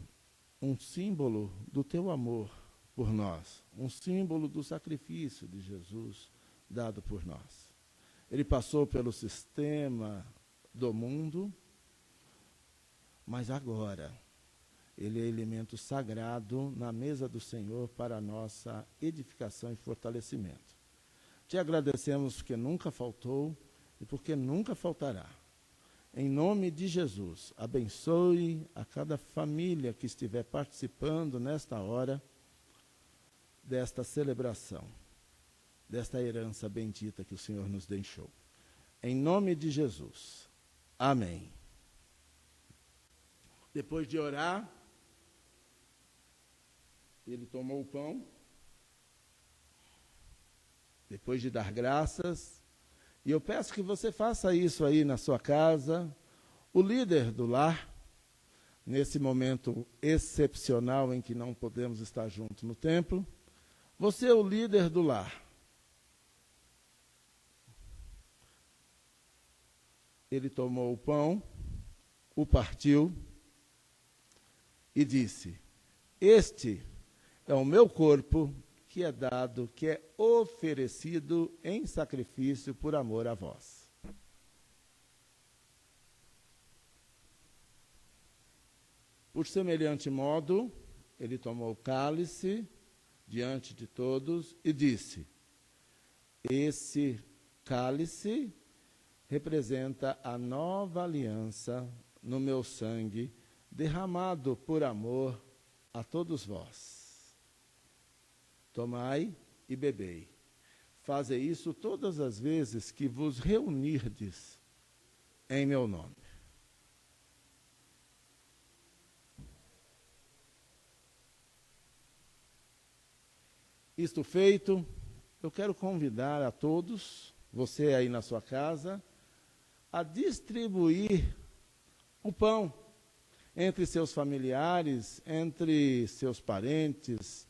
Speaker 4: um símbolo do teu amor por nós, um símbolo do sacrifício de Jesus dado por nós. Ele passou pelo sistema do mundo, mas agora ele é elemento sagrado na mesa do Senhor para a nossa edificação e fortalecimento. Te agradecemos porque nunca faltou e porque nunca faltará. Em nome de Jesus, abençoe a cada família que estiver participando nesta hora desta celebração, desta herança bendita que o Senhor nos deixou. Em nome de Jesus. Amém. Depois de orar, ele tomou o pão, depois de dar graças, e eu peço que você faça isso aí na sua casa. O líder do lar, nesse momento excepcional em que não podemos estar juntos no templo, você é o líder do lar. Ele tomou o pão, o partiu e disse: este é o meu corpo que é dado, que é oferecido em sacrifício por amor a vós. Por semelhante modo, ele tomou o cálice diante de todos e disse: esse cálice representa a nova aliança no meu sangue, derramado por amor a todos vós. Tomai e bebei. Fazei isso todas as vezes que vos reunirdes em meu nome. Isto feito, eu quero convidar a todos, você aí na sua casa, a distribuir o pão entre seus familiares, entre seus parentes.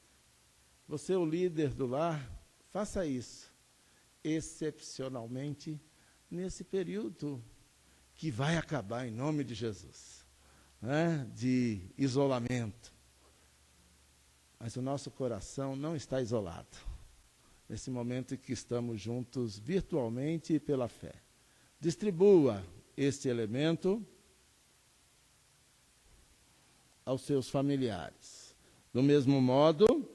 Speaker 4: Você, o líder do lar, faça isso, excepcionalmente, nesse período que vai acabar em nome de Jesus, né, de isolamento. Mas o nosso coração não está isolado, nesse momento em que estamos juntos virtualmente e pela fé. Distribua este elemento aos seus familiares. Do mesmo modo,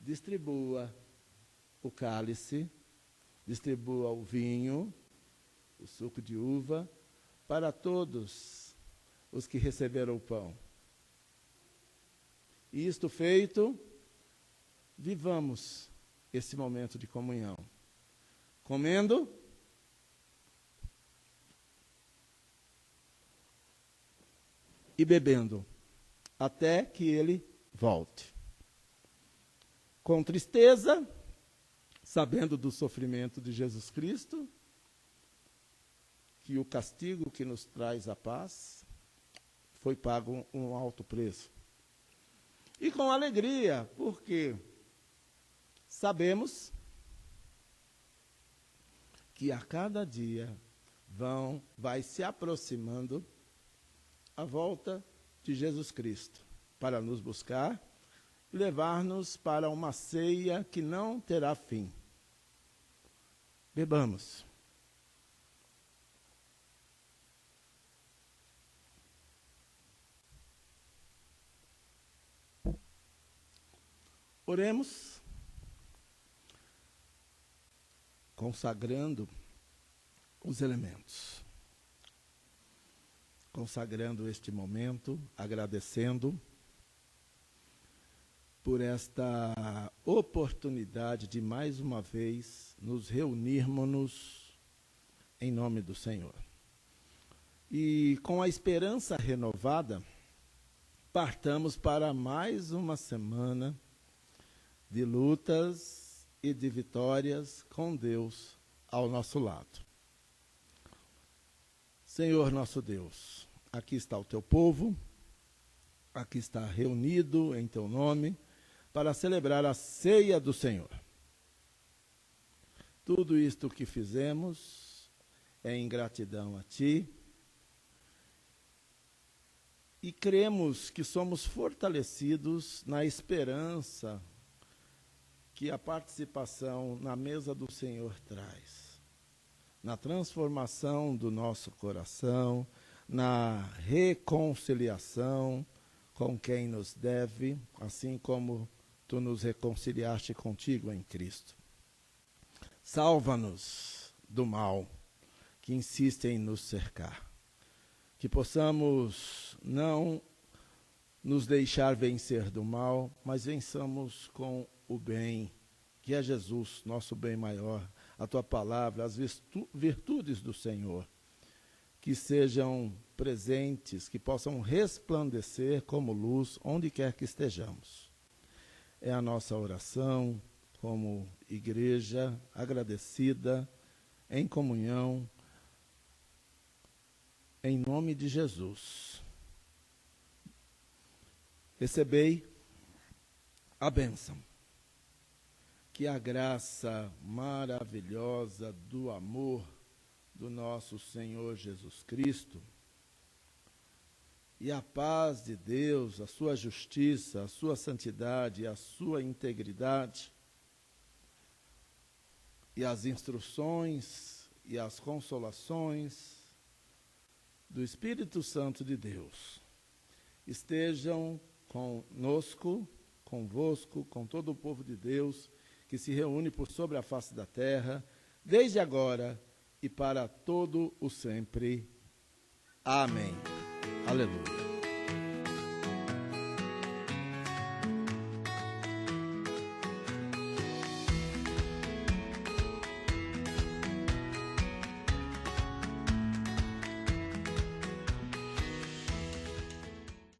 Speaker 4: distribua o cálice, distribua o vinho, o suco de uva, para todos os que receberam o pão. E isto feito, vivamos esse momento de comunhão, comendo e bebendo, até que ele volte. Com tristeza, sabendo do sofrimento de Jesus Cristo, que o castigo que nos traz a paz foi pago um alto preço. E com alegria, porque sabemos que a cada dia vai se aproximando a volta de Jesus Cristo para nos buscar e levar-nos para uma ceia que não terá fim. Bebamos. Oremos, consagrando os elementos, consagrando este momento, agradecendo por esta oportunidade de mais uma vez nos reunirmos em nome do Senhor. E com a esperança renovada, partamos para mais uma semana de lutas e de vitórias com Deus ao nosso lado. Senhor nosso Deus, aqui está o teu povo, aqui está reunido em teu nome para celebrar a ceia do Senhor. Tudo isto que fizemos é em gratidão a ti e cremos que somos fortalecidos na esperança que a participação na mesa do Senhor traz, na transformação do nosso coração, na reconciliação com quem nos deve, assim como tu nos reconciliaste contigo em Cristo. Salva-nos do mal que insiste em nos cercar, que possamos não nos deixar vencer do mal, mas vençamos com o bem, que é Jesus, nosso bem maior, a tua palavra, as virtudes do Senhor, que sejam presentes, que possam resplandecer como luz onde quer que estejamos. É a nossa oração como igreja agradecida, em comunhão, em nome de Jesus. Recebei a bênção. Que a graça maravilhosa do amor do nosso Senhor Jesus Cristo e a paz de Deus, a sua justiça, a sua santidade, a sua integridade e as instruções e as consolações do Espírito Santo de Deus estejam conosco, convosco, com todo o povo de Deus que se reúne por sobre a face da terra, desde agora e para todo o sempre. Amém. Aleluia.